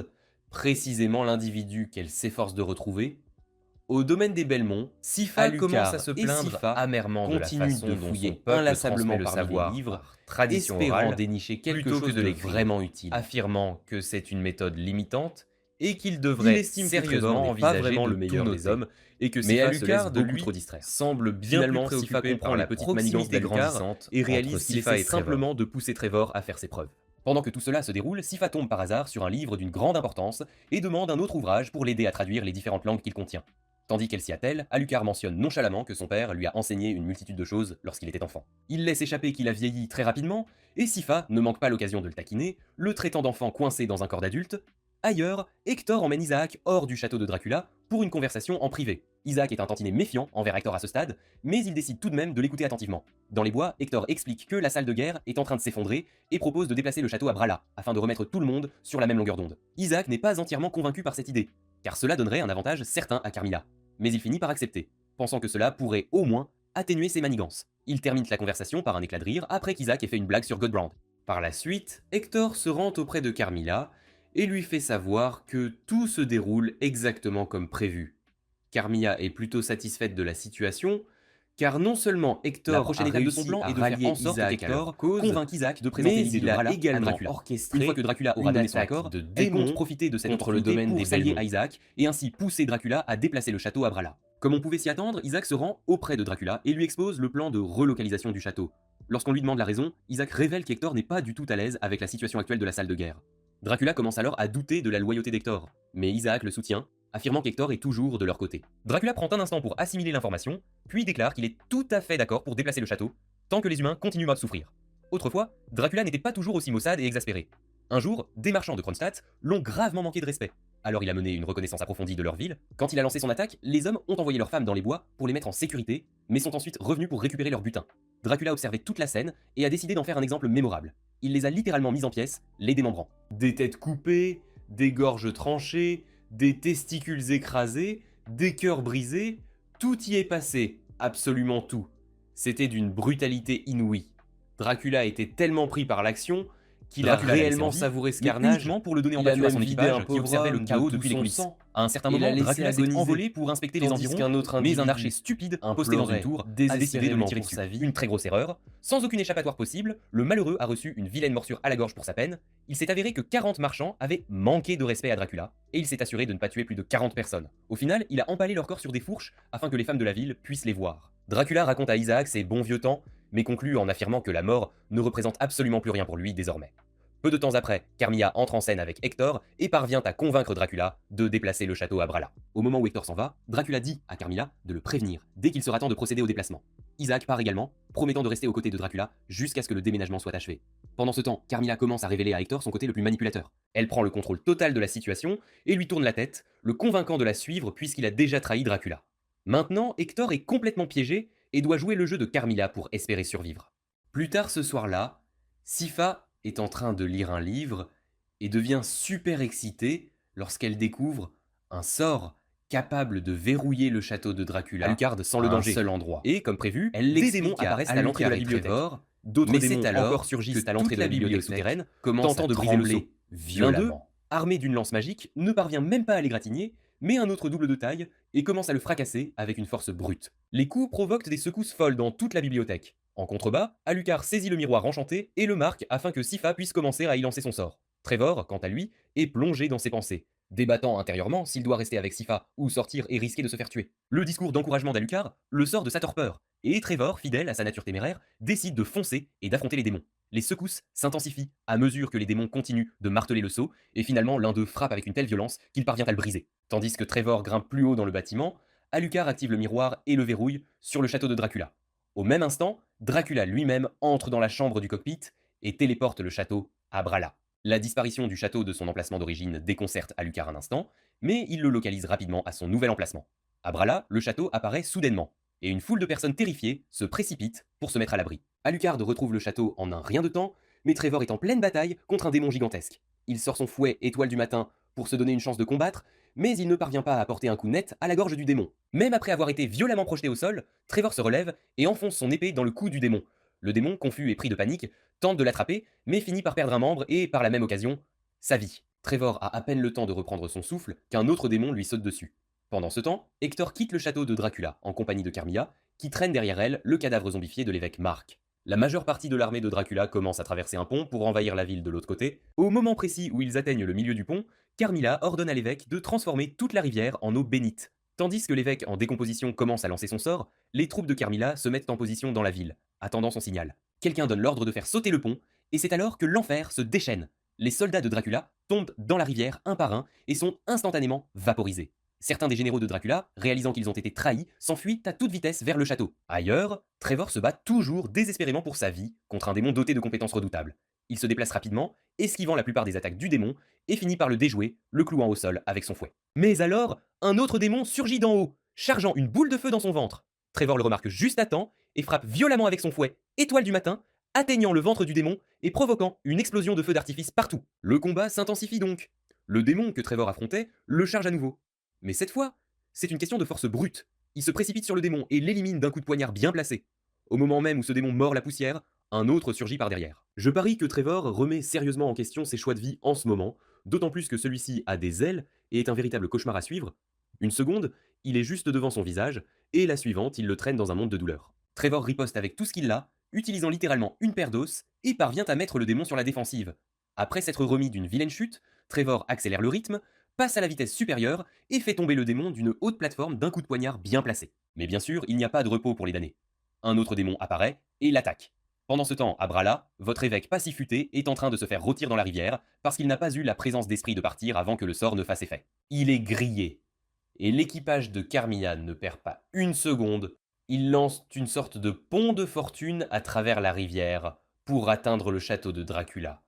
précisément l'individu qu'elle s'efforce de retrouver. Au domaine des Belmont, Sypha Alucard commence à se et plaindre Sypha amèrement de la continuent façon de dont fouiller son peuple inlassablement transmet le parmi les savoir, livres, tradition espérant orale, dénicher quelque plutôt chose que de de l'écrire, vraiment utile. affirmant que c'est une méthode limitante Et qu'il devrait Il estime que sérieusement Trevor n'est pas envisager vraiment de le meilleur tout des noter. hommes Et que mais Sypha se Alucard, laisse de beaucoup lui, trop distraire. semble bien Finalement, plus Sypha préoccupé comprend par la la petite proximité manigance d'Alucard grandissante et réalise entre qu'il Sypha essaie et Trevor. simplement de pousser Trevor à faire ses preuves. Pendant que tout cela se déroule, Sifa tombe par hasard sur un livre d'une grande importance et demande un autre ouvrage pour l'aider à traduire les différentes langues qu'il contient. Tandis qu'elle s'y attelle, Alucard mentionne nonchalamment que son père lui a enseigné une multitude de choses lorsqu'il était enfant. Il laisse échapper qu'il a vieilli très rapidement, et Sifa ne manque pas l'occasion de le taquiner, le traitant d'enfant coincé dans un corps d'adulte. Ailleurs, Hector emmène Isaac hors du château de Dracula pour une conversation en privé. Isaac est un tantinet méfiant envers Hector à ce stade, mais il décide tout de même de l'écouter attentivement. Dans les bois, Hector explique que la salle de guerre est en train de s'effondrer et propose de déplacer le château à Brala, afin de remettre tout le monde sur la même longueur d'onde. Isaac n'est pas entièrement convaincu par cette idée, car cela donnerait un avantage certain à Carmilla. Mais il finit par accepter, pensant que cela pourrait au moins atténuer ses manigances. Il termine la conversation par un éclat de rire après qu'Isaac ait fait une blague sur Godbrand. Par la suite, Hector se rend auprès de Carmilla et lui fait savoir que tout se déroule exactement comme prévu. Carmilla est plutôt satisfaite de la situation, car non seulement Hector La prochaine a étape de réussi son plan à est de faire rallier en sorte Isaac qu'Hector à leur cause, convainc Isaac de présenter mais l'idée il de a Brala à également Dracula. orchestré une fois que Dracula aura une donné son attaque accord, de elle compte démons profiter de cette contre le opportunité domaine pour des s'allier Belmont. à Isaac et ainsi pousser Dracula à déplacer le château à Brala. Comme on pouvait s'y attendre, Isaac se rend auprès de Dracula et lui expose le plan de relocalisation du château. Lorsqu'on lui demande la raison, Isaac révèle qu'Hector n'est pas du tout à l'aise avec la situation actuelle de la salle de guerre. Dracula commence alors à douter de la loyauté d'Hector, mais Isaac le soutient, affirmant qu'Hector est toujours de leur côté. Dracula prend un instant pour assimiler l'information, puis déclare qu'il est tout à fait d'accord pour déplacer le château, tant que les humains continuent à souffrir. Autrefois, Dracula n'était pas toujours aussi maussade et exaspéré. Un jour, des marchands de Kronstadt l'ont gravement manqué de respect. Alors il a mené une reconnaissance approfondie de leur ville. Quand il a lancé son attaque, les hommes ont envoyé leurs femmes dans les bois pour les mettre en sécurité, mais sont ensuite revenus pour récupérer leur butin. Dracula a observé toute la scène et a décidé d'en faire un exemple mémorable. Il les a littéralement mis en pièces, les démembrant. Des têtes coupées, des gorges tranchées, des testicules écrasés, des cœurs brisés, tout y est passé, absolument tout. C'était d'une brutalité inouïe. Dracula était tellement pris par l'action qu'il a Dracula l'a laissé réellement en vie, savouré ce mais carnage uniquement pour le donner en Il a pâture à même son vidé équipage un qui pauvre observait le homme chaos de tout depuis les son coulisses. sang, À un certain et l'a moment, laissé Dracula s'est agoniser, envolé pour inspecter les tandis environs, qu'un autre mais un individu archer stupide, posté dans une implorait tour, a décidé de lui tirer désespérément pour dessus. sa vie. Une très grosse erreur. Sans aucune échappatoire possible, le malheureux a reçu une vilaine morsure à la gorge pour sa peine. Il s'est avéré que 40 marchands avaient manqué de respect à Dracula, et il s'est assuré de ne pas tuer plus de 40 personnes. Au final, il a empalé leur corps sur des fourches afin que les femmes de la ville puissent les voir. Dracula raconte à Isaac ses bons vieux temps, mais conclut en affirmant que la mort ne représente absolument plus rien pour lui désormais. Peu de temps après, Carmilla entre en scène avec Hector et parvient à convaincre Dracula de déplacer le château à Brala. Au moment où Hector s'en va, Dracula dit à Carmilla de le prévenir dès qu'il sera temps de procéder au déplacement. Isaac part également, promettant de rester aux côtés de Dracula jusqu'à ce que le déménagement soit achevé. Pendant ce temps, Carmilla commence à révéler à Hector son côté le plus manipulateur. Elle prend le contrôle total de la situation et lui tourne la tête, le convainquant de la suivre puisqu'il a déjà trahi Dracula. Maintenant, Hector est complètement piégé et doit jouer le jeu de Carmilla pour espérer survivre. Plus tard ce soir-là, Sifa est en train de lire un livre et devient super excitée lorsqu'elle découvre un sort capable de verrouiller le château de Dracula Alucard sans le à un danger. seul endroit. Et comme prévu, Elle des l'explique démons à apparaissent à l'entrée de la Alucard et bibliothèque. Trevor, D'autres mais démons c'est alors encore surgissent que à l'entrée toute de la la bibliothèque bibliothèque souterraine, commence tentant à de briser le trembler sceau. L'un d'eux, violemment. armé d'une lance magique, ne parvient même pas à l'égratigner, mais un autre double de taille et commence à le fracasser avec une force brute. Les coups provoquent des secousses folles dans toute la bibliothèque. En contrebas, Alucard saisit le miroir enchanté et le marque afin que Sifa puisse commencer à y lancer son sort. Trevor, quant à lui, est plongé dans ses pensées, débattant intérieurement s'il doit rester avec Sifa ou sortir et risquer de se faire tuer. Le discours d'encouragement d'Alucard le sort de sa torpeur, et Trevor, fidèle à sa nature téméraire, décide de foncer et d'affronter les démons. Les secousses s'intensifient à mesure que les démons continuent de marteler le sceau, et finalement l'un d'eux frappe avec une telle violence qu'il parvient à le briser. Tandis que Trevor grimpe plus haut dans le bâtiment, Alucard active le miroir et le verrouille sur le château de Dracula. Au même instant, Dracula lui-même entre dans la chambre du cockpit et téléporte le château à Brala. La disparition du château de son emplacement d'origine déconcerte Alucard un instant, mais il le localise rapidement à son nouvel emplacement. À Brala, le château apparaît soudainement, et une foule de personnes terrifiées se précipitent pour se mettre à l'abri. Alucard retrouve le château en un rien de temps, mais Trevor est en pleine bataille contre un démon gigantesque. Il sort son fouet étoile du matin pour se donner une chance de combattre, mais il ne parvient pas à apporter un coup net à la gorge du démon. Même après avoir été violemment projeté au sol, Trevor se relève et enfonce son épée dans le cou du démon. Le démon, confus et pris de panique, tente de l'attraper, mais finit par perdre un membre et, par la même occasion, sa vie. Trevor a à peine le temps de reprendre son souffle qu'un autre démon lui saute dessus. Pendant ce temps, Hector quitte le château de Dracula en compagnie de Carmilla, qui traîne derrière elle le cadavre zombifié de l'évêque Marc. La majeure partie de l'armée de Dracula commence à traverser un pont pour envahir la ville de l'autre côté. Au moment précis où ils atteignent le milieu du pont, Carmilla ordonne à l'évêque de transformer toute la rivière en eau bénite. Tandis que l'évêque en décomposition commence à lancer son sort, les troupes de Carmilla se mettent en position dans la ville, attendant son signal. Quelqu'un donne l'ordre de faire sauter le pont, Et c'est alors que l'enfer se déchaîne. Les soldats de Dracula tombent dans la rivière un par un et sont instantanément vaporisés. Certains des généraux de Dracula, réalisant qu'ils ont été trahis, s'enfuient à toute vitesse vers le château. Ailleurs, Trevor se bat toujours désespérément pour sa vie contre un démon doté de compétences redoutables. Il se déplace rapidement, esquivant la plupart des attaques du démon, et finit par le déjouer, le clouant au sol avec son fouet. Mais alors, un autre démon surgit d'en haut, chargeant une boule de feu dans son ventre. Trevor le remarque juste à temps et frappe violemment avec son fouet, étoile du matin, atteignant le ventre du démon et provoquant une explosion de feu d'artifice partout. Le combat s'intensifie donc. Le démon que Trevor affrontait le charge à nouveau. Mais cette fois, c'est une question de force brute. Il se précipite sur le démon et l'élimine d'un coup de poignard bien placé. Au moment même où ce démon mord la poussière, un autre surgit par derrière. Je parie que Trevor remet sérieusement en question ses choix de vie en ce moment, d'autant plus que celui-ci a des ailes et est un véritable cauchemar à suivre. Une seconde, il est juste devant son visage, et la suivante, il le traîne dans un monde de douleur. Trevor riposte avec tout ce qu'il a, utilisant littéralement une paire d'os, et parvient à mettre le démon sur la défensive. Après s'être remis d'une vilaine chute, Trevor accélère le rythme, passe à la vitesse supérieure et fait tomber le démon d'une haute plateforme d'un coup de poignard bien placé. Mais bien sûr, il n'y a pas de repos pour les damnés. Un autre démon apparaît et l'attaque. Pendant ce temps, à Brala, votre évêque pas si futé est en train de se faire rôtir dans la rivière parce qu'il n'a pas eu la présence d'esprit de partir avant que le sort ne fasse effet. Il est grillé. Et l'équipage de Carmilla ne perd pas une seconde. Ils lancent une sorte de pont de fortune à travers la rivière pour atteindre le château de Dracula.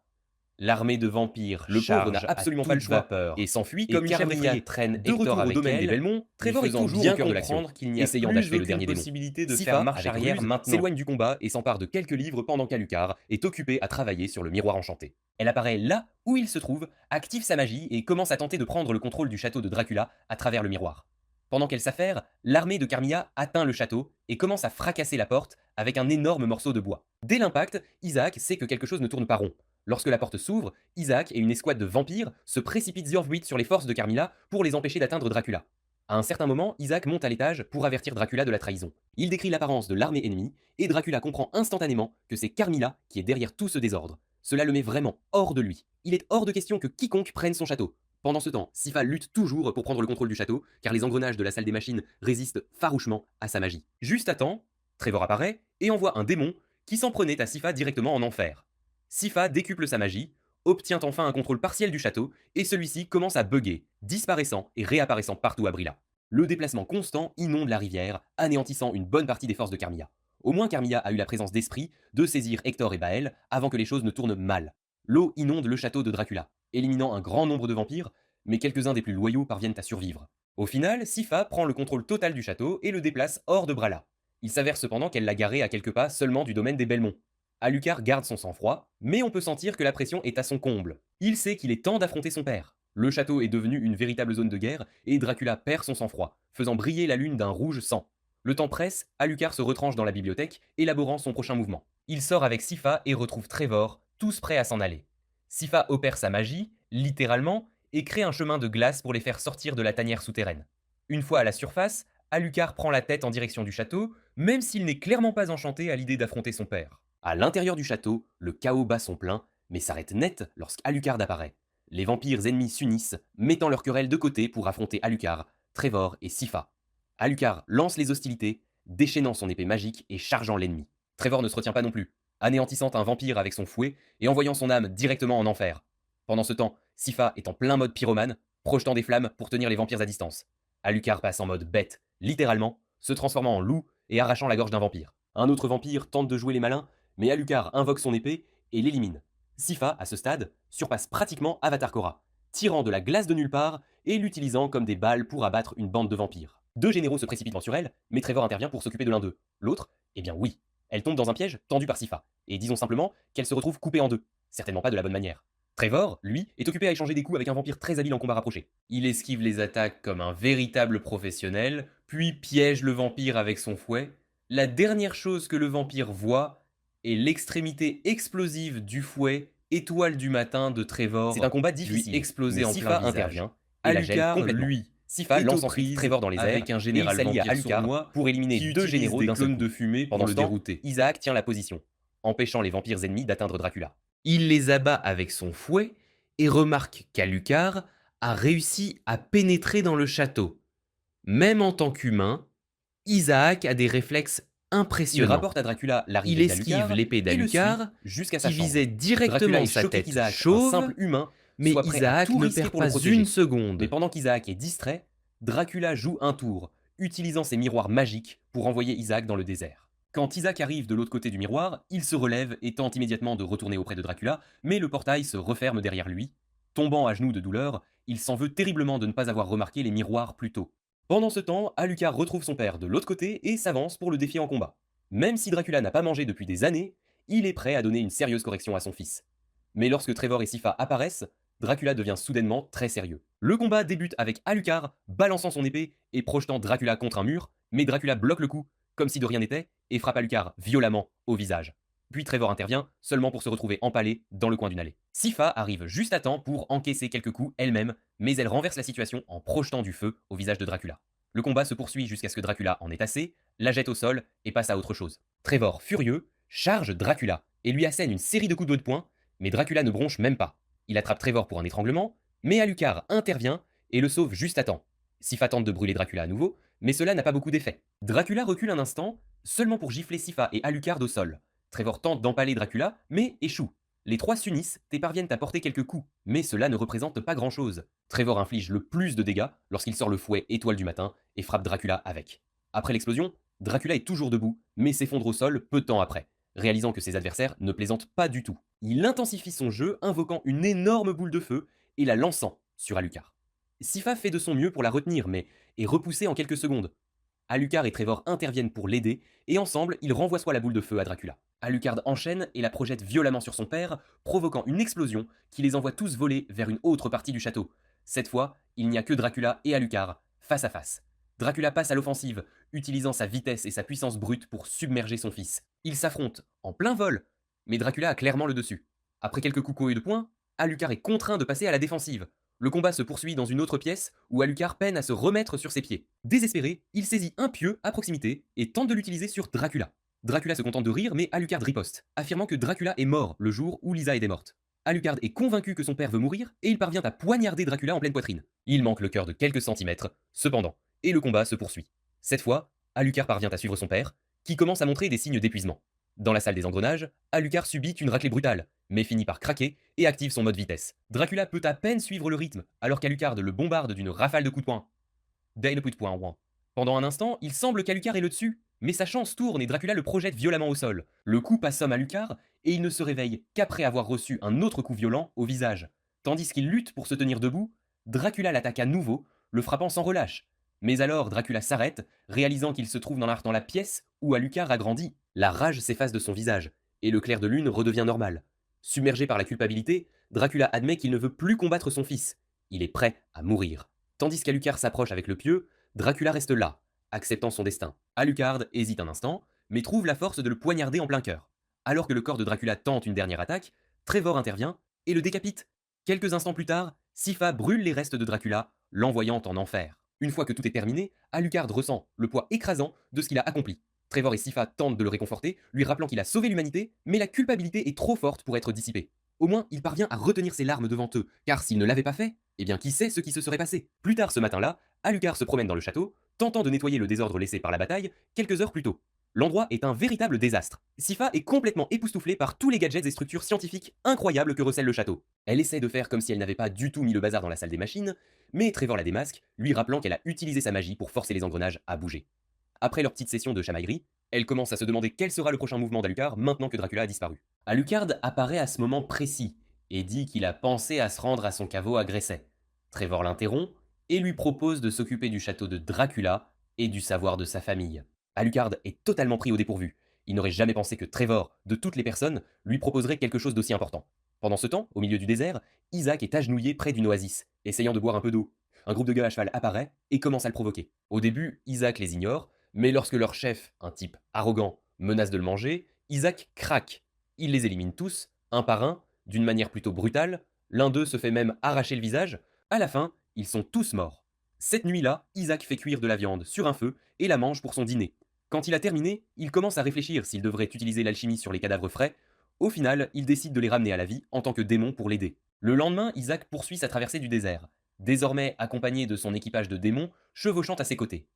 L'armée de vampires, le pauvre n'a absolument pas le choix et s'enfuit comme une chèvre effrayée. Traîne de retour au domaine des Belmont. Trevor est toujours au cœur de l'action, qu'il n'y a essayant d'achever le dernier démon. Possibilité de faire marche arrière maintenant. S'éloigne du combat et s'empare de quelques livres pendant qu'Alucard est occupé à travailler sur le miroir enchanté. Elle apparaît là où il se trouve, active sa magie et commence à tenter de prendre le contrôle du château de Dracula à travers le miroir. Pendant qu'elle s'affaire, l'armée de Carmilla atteint le château et commence à fracasser la porte avec un énorme morceau de bois. Dès l'impact, Isaac sait que quelque chose ne tourne pas rond. Lorsque la porte s'ouvre, Isaac et une escouade de vampires se précipitent sur les forces de Carmilla pour les empêcher d'atteindre Dracula. À un certain moment, Isaac monte à l'étage pour avertir Dracula de la trahison. Il décrit l'apparence de l'armée ennemie et Dracula comprend instantanément que c'est Carmilla qui est derrière tout ce désordre. Cela le met vraiment hors de lui. Il est hors de question que quiconque prenne son château. Pendant ce temps, Sypha lutte toujours pour prendre le contrôle du château, car les engrenages de la salle des machines résistent farouchement à sa magie. Juste à temps, Trevor apparaît et envoie un démon qui s'en prenait à Sypha directement en enfer. Sypha décuple sa magie, obtient enfin un contrôle partiel du château, et celui-ci commence à bugger, disparaissant et réapparaissant partout à Brilla. Le déplacement constant inonde la rivière, anéantissant une bonne partie des forces de Carmilla. Au moins Carmilla a eu la présence d'esprit de saisir Hector et Bael avant que les choses ne tournent mal. L'eau inonde le château de Dracula, éliminant un grand nombre de vampires, mais quelques-uns des plus loyaux parviennent à survivre. Au final, Sypha prend le contrôle total du château et le déplace hors de Brala. Il s'avère cependant qu'elle l'a garé à quelques pas seulement du domaine des Belmont. Alucard garde son sang-froid, mais on peut sentir que la pression est à son comble. Il sait qu'il est temps d'affronter son père. Le château est devenu une véritable zone de guerre, et Dracula perd son sang-froid, faisant briller la lune d'un rouge sang. Le temps presse, Alucard se retranche dans la bibliothèque, élaborant son prochain mouvement. Il sort avec Sypha et retrouve Trevor, tous prêts à s'en aller. Sypha opère sa magie, littéralement, et crée un chemin de glace pour les faire sortir de la tanière souterraine. Une fois à la surface, Alucard prend la tête en direction du château, même s'il n'est clairement pas enchanté à l'idée d'affronter son père. À l'intérieur du château, le chaos bat son plein, mais s'arrête net lorsqu'Alucard apparaît. Les vampires ennemis s'unissent, mettant leur querelle de côté pour affronter Alucard, Trevor et Sypha. Alucard lance les hostilités, déchaînant son épée magique et chargeant l'ennemi. Trevor ne se retient pas non plus, anéantissant un vampire avec son fouet et envoyant son âme directement en enfer. Pendant ce temps, Sypha est en plein mode pyromane, projetant des flammes pour tenir les vampires à distance. Alucard passe en mode bête, littéralement, se transformant en loup et arrachant la gorge d'un vampire. Un autre vampire tente de jouer les malins, mais Alucard invoque son épée et l'élimine. Sypha, à ce stade, surpasse pratiquement Avatar Korra, tirant de la glace de nulle part et l'utilisant comme des balles pour abattre une bande de vampires. Deux généraux se précipitent sur elle, mais Trevor intervient pour s'occuper de l'un d'eux. L'autre, eh bien oui, elle tombe dans un piège tendu par Sypha, et disons simplement qu'elle se retrouve coupée en deux, certainement pas de la bonne manière. Trevor, lui, est occupé à échanger des coups avec un vampire très habile en combat rapproché. Il esquive les attaques comme un véritable professionnel, puis piège le vampire avec son fouet. La dernière chose que le vampire voit est l'extrémité explosive du fouet, étoile du matin de Trevor. C'est un combat difficile, lui explosé en plein visage. Intervient, et Alucard, lui, Sypha lance ensuite Trevor dans les airs avec un général vampire à Alucard pour éliminer deux généraux d'un seul coup. De fumée pendant le dérouter. Isaac tient la position, empêchant les vampires ennemis d'atteindre Dracula. Il les abat avec son fouet et remarque qu'Alucard a réussi à pénétrer dans le château. Même en tant qu'humain, Isaac a des réflexes Il impressionnant. rapporte à Dracula Il l'arrivée esquive d'Alucard l'épée et le suit d'Alucard, jusqu'à sa qui chambre. visait Dracula directement est sa choqué tête qu'Isaac, un chauve, simple humain, mais soit prêt à Isaac tout ne risquer perd pour le pas protéger. une Mais seconde. pendant qu'Isaac est distrait, Dracula joue un tour, utilisant ses miroirs magiques pour envoyer Isaac dans le désert. Quand Isaac arrive de l'autre côté du miroir, il se relève et tente immédiatement de retourner auprès de Dracula, mais le portail se referme derrière lui. Tombant à genoux de douleur, il s'en veut terriblement de ne pas avoir remarqué les miroirs plus tôt. Pendant ce temps, Alucard retrouve son père de l'autre côté et s'avance pour le défier en combat. Même si Dracula n'a pas mangé depuis des années, il est prêt à donner une sérieuse correction à son fils. Mais lorsque Trevor et Sypha apparaissent, Dracula devient soudainement très sérieux. Le combat débute avec Alucard balançant son épée et projetant Dracula contre un mur, mais Dracula bloque le coup, comme si de rien n'était, et frappe Alucard violemment au visage. Puis Trevor intervient, seulement pour se retrouver empalé dans le coin d'une allée. Sypha arrive juste à temps pour encaisser quelques coups elle-même, mais elle renverse la situation en projetant du feu au visage de Dracula. Le combat se poursuit jusqu'à ce que Dracula en ait assez, la jette au sol et passe à autre chose. Trevor, furieux, charge Dracula et lui assène une série de coups de poing, mais Dracula ne bronche même pas. Il attrape Trevor pour un étranglement, mais Alucard intervient et le sauve juste à temps. Sypha tente de brûler Dracula à nouveau, mais cela n'a pas beaucoup d'effet. Dracula recule un instant, seulement pour gifler Sypha et Alucard au sol. Trevor tente d'empaler Dracula, mais échoue. Les trois s'unissent et parviennent à porter quelques coups, mais cela ne représente pas grand-chose. Trevor inflige le plus de dégâts lorsqu'il sort le fouet étoile du matin et frappe Dracula avec. Après l'explosion, Dracula est toujours debout, mais s'effondre au sol peu de temps après, réalisant que ses adversaires ne plaisantent pas du tout. Il intensifie son jeu, invoquant une énorme boule de feu et la lançant sur Alucard. Sypha fait de son mieux pour la retenir, mais est repoussé en quelques secondes. Alucard et Trevor interviennent pour l'aider, et ensemble, ils renvoient la boule de feu à Dracula. Alucard enchaîne et la projette violemment sur son père, provoquant une explosion qui les envoie tous voler vers une autre partie du château. Cette fois, il n'y a que Dracula et Alucard, face à face. Dracula passe à l'offensive, utilisant sa vitesse et sa puissance brute pour submerger son fils. Ils s'affrontent en plein vol, mais Dracula a clairement le dessus. Après quelques coups courus de poing, Alucard est contraint de passer à la défensive. Le combat se poursuit dans une autre pièce où Alucard peine à se remettre sur ses pieds. Désespéré, il saisit un pieu à proximité et tente de l'utiliser sur Dracula. Dracula se contente de rire, mais Alucard riposte, affirmant que Dracula est mort le jour où Lisa était morte. Alucard est convaincu que son père veut mourir et il parvient à poignarder Dracula en pleine poitrine. Il manque le cœur de quelques centimètres, cependant, et le combat se poursuit. Cette fois, Alucard parvient à suivre son père, qui commence à montrer des signes d'épuisement. Dans la salle des engrenages, Alucard subit une raclée brutale, mais finit par craquer et active son mode vitesse. Dracula peut à peine suivre le rythme, alors qu'Alucard le bombarde d'une rafale de coups de poing. Dès le coup de poing, ouin. Pendant un instant, il semble qu'Alucard est le dessus, mais sa chance tourne et Dracula le projette violemment au sol. Le coup assomme Alucard et il ne se réveille qu'après avoir reçu un autre coup violent au visage. Tandis qu'il lutte pour se tenir debout, Dracula l'attaque à nouveau, le frappant sans relâche. Mais alors Dracula s'arrête, réalisant qu'il se trouve dans la pièce où Alucard a grandi. La rage s'efface de son visage, et le clair de lune redevient normal. Submergé par la culpabilité, Dracula admet qu'il ne veut plus combattre son fils. Il est prêt à mourir. Tandis qu'Alucard s'approche avec le pieu, Dracula reste là, acceptant son destin. Alucard hésite un instant, mais trouve la force de le poignarder en plein cœur. Alors que le corps de Dracula tente une dernière attaque, Trevor intervient et le décapite. Quelques instants plus tard, Sypha brûle les restes de Dracula, l'envoyant en enfer. Une fois que tout est terminé, Alucard ressent le poids écrasant de ce qu'il a accompli. Trevor et Sypha tentent de le réconforter, lui rappelant qu'il a sauvé l'humanité, mais la culpabilité est trop forte pour être dissipée. Au moins, il parvient à retenir ses larmes devant eux, car s'il ne l'avait pas fait, eh bien qui sait ce qui se serait passé. Plus tard ce matin-là, Alucard se promène dans le château, tentant de nettoyer le désordre laissé par la bataille quelques heures plus tôt. L'endroit est un véritable désastre. Sypha est complètement époustouflée par tous les gadgets et structures scientifiques incroyables que recèle le château. Elle essaie de faire comme si elle n'avait pas du tout mis le bazar dans la salle des machines, mais Trevor la démasque, lui rappelant qu'elle a utilisé sa magie pour forcer les engrenages à bouger. Après leur petite session de chamaillerie, elle commence à se demander quel sera le prochain mouvement d'Alucard maintenant que Dracula a disparu. Alucard apparaît à ce moment précis et dit qu'il a pensé à se rendre à son caveau à Gresset. Trevor l'interrompt et lui propose de s'occuper du château de Dracula et du savoir de sa famille. Alucard est totalement pris au dépourvu. Il n'aurait jamais pensé que Trevor, de toutes les personnes, lui proposerait quelque chose d'aussi important. Pendant ce temps, au milieu du désert, Isaac est agenouillé près d'une oasis, essayant de boire un peu d'eau. Un groupe de gars à cheval apparaît et commence à le provoquer. Au début, Isaac les ignore, mais lorsque leur chef, un type arrogant, menace de le manger, Isaac craque. Il les élimine tous, un par un, d'une manière plutôt brutale. L'un d'eux se fait même arracher le visage. À la fin, ils sont tous morts. Cette nuit-là, Isaac fait cuire de la viande sur un feu et la mange pour son dîner. Quand il a terminé, il commence à réfléchir s'il devrait utiliser l'alchimie sur les cadavres frais. Au final, il décide de les ramener à la vie en tant que démon pour l'aider. Le lendemain, Isaac poursuit sa traversée du désert, désormais accompagné de son équipage de démons chevauchant à ses côtés.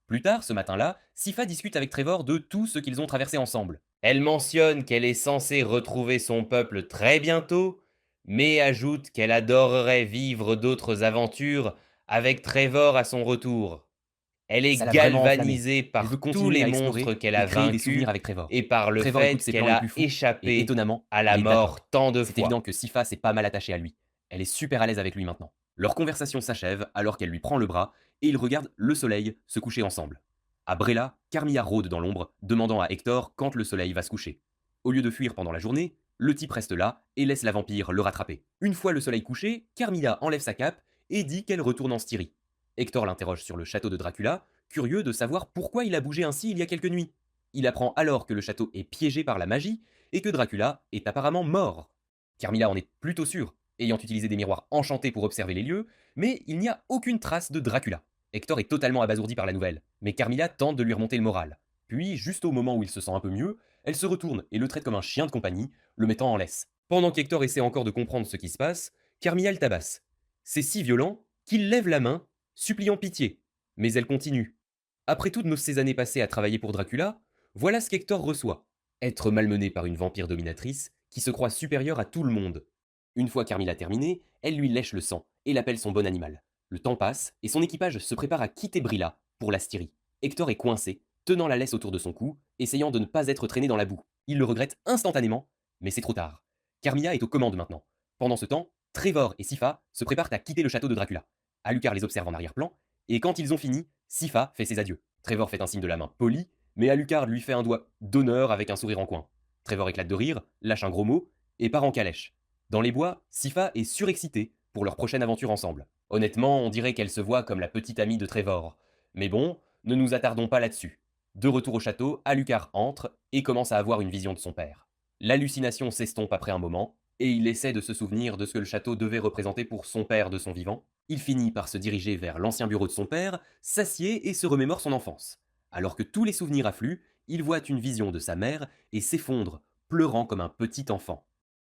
Plus tard, ce matin-là, Sypha discute avec Trevor de tout ce qu'ils ont traversé ensemble. Elle mentionne qu'elle est censée retrouver son peuple très bientôt, mais ajoute qu'elle adorerait vivre d'autres aventures avec Trevor à son retour. Elle est Ça l'a vraiment enflammée. galvanisée Elle veut par tous continuer les à monstres explorer qu'elle et a créer des vaincus souvenirs avec Trevor. et par le Trevor écoute fait ses qu'elle plans les a plus fous, et échappé étonnamment, à la il est mort d'accord. tant de C'est fois. évident que Sypha s'est pas mal attachée à lui. Elle est super à l'aise avec lui maintenant. Leur conversation s'achève alors qu'elle lui prend le bras et ils regardent le soleil se coucher ensemble. À Brella, Carmilla rôde dans l'ombre, demandant à Hector quand le soleil va se coucher. Au lieu de fuir pendant la journée, le type reste là et laisse la vampire le rattraper. Une fois le soleil couché, Carmilla enlève sa cape et dit qu'elle retourne en Styrie. Hector l'interroge sur le château de Dracula, curieux de savoir pourquoi il a bougé ainsi il y a quelques nuits. Il apprend alors que le château est piégé par la magie et que Dracula est apparemment mort. Carmilla en est plutôt sûre, ayant utilisé des miroirs enchantés pour observer les lieux, mais il n'y a aucune trace de Dracula. Hector est totalement abasourdi par la nouvelle, mais Carmilla tente de lui remonter le moral. Puis, juste au moment où il se sent un peu mieux, elle se retourne et le traite comme un chien de compagnie, le mettant en laisse. Pendant qu'Hector essaie encore de comprendre ce qui se passe, Carmilla le tabasse. C'est si violent qu'il lève la main, suppliant pitié. Mais elle continue. Après toutes ces années passées à travailler pour Dracula, voilà ce qu'Hector reçoit. Être malmené par une vampire dominatrice qui se croit supérieure à tout le monde. Une fois Carmilla terminée, elle lui lèche le sang et l'appelle son bon animal. Le temps passe et son équipage se prépare à quitter Brilla pour la Styrie. Hector est coincé, tenant la laisse autour de son cou, essayant de ne pas être traîné dans la boue. Il le regrette instantanément, mais c'est trop tard. Carmilla est aux commandes maintenant. Pendant ce temps, Trevor et Sypha se préparent à quitter le château de Dracula. Alucard les observe en arrière-plan, et quand ils ont fini, Sypha fait ses adieux. Trevor fait un signe de la main poli, mais Alucard lui fait un doigt d'honneur avec un sourire en coin. Trevor éclate de rire, lâche un gros mot, et part en calèche. Dans les bois, Sypha est surexcitée pour leur prochaine aventure ensemble. Honnêtement, on dirait qu'elle se voit comme la petite amie de Trevor. Mais bon, ne nous attardons pas là-dessus. De retour au château, Alucard entre et commence à avoir une vision de son père. L'hallucination s'estompe après un moment, et il essaie de se souvenir de ce que le château devait représenter pour son père de son vivant. Il finit par se diriger vers l'ancien bureau de son père, s'assied et se remémore son enfance. Alors que tous les souvenirs affluent, il voit une vision de sa mère et s'effondre, pleurant comme un petit enfant.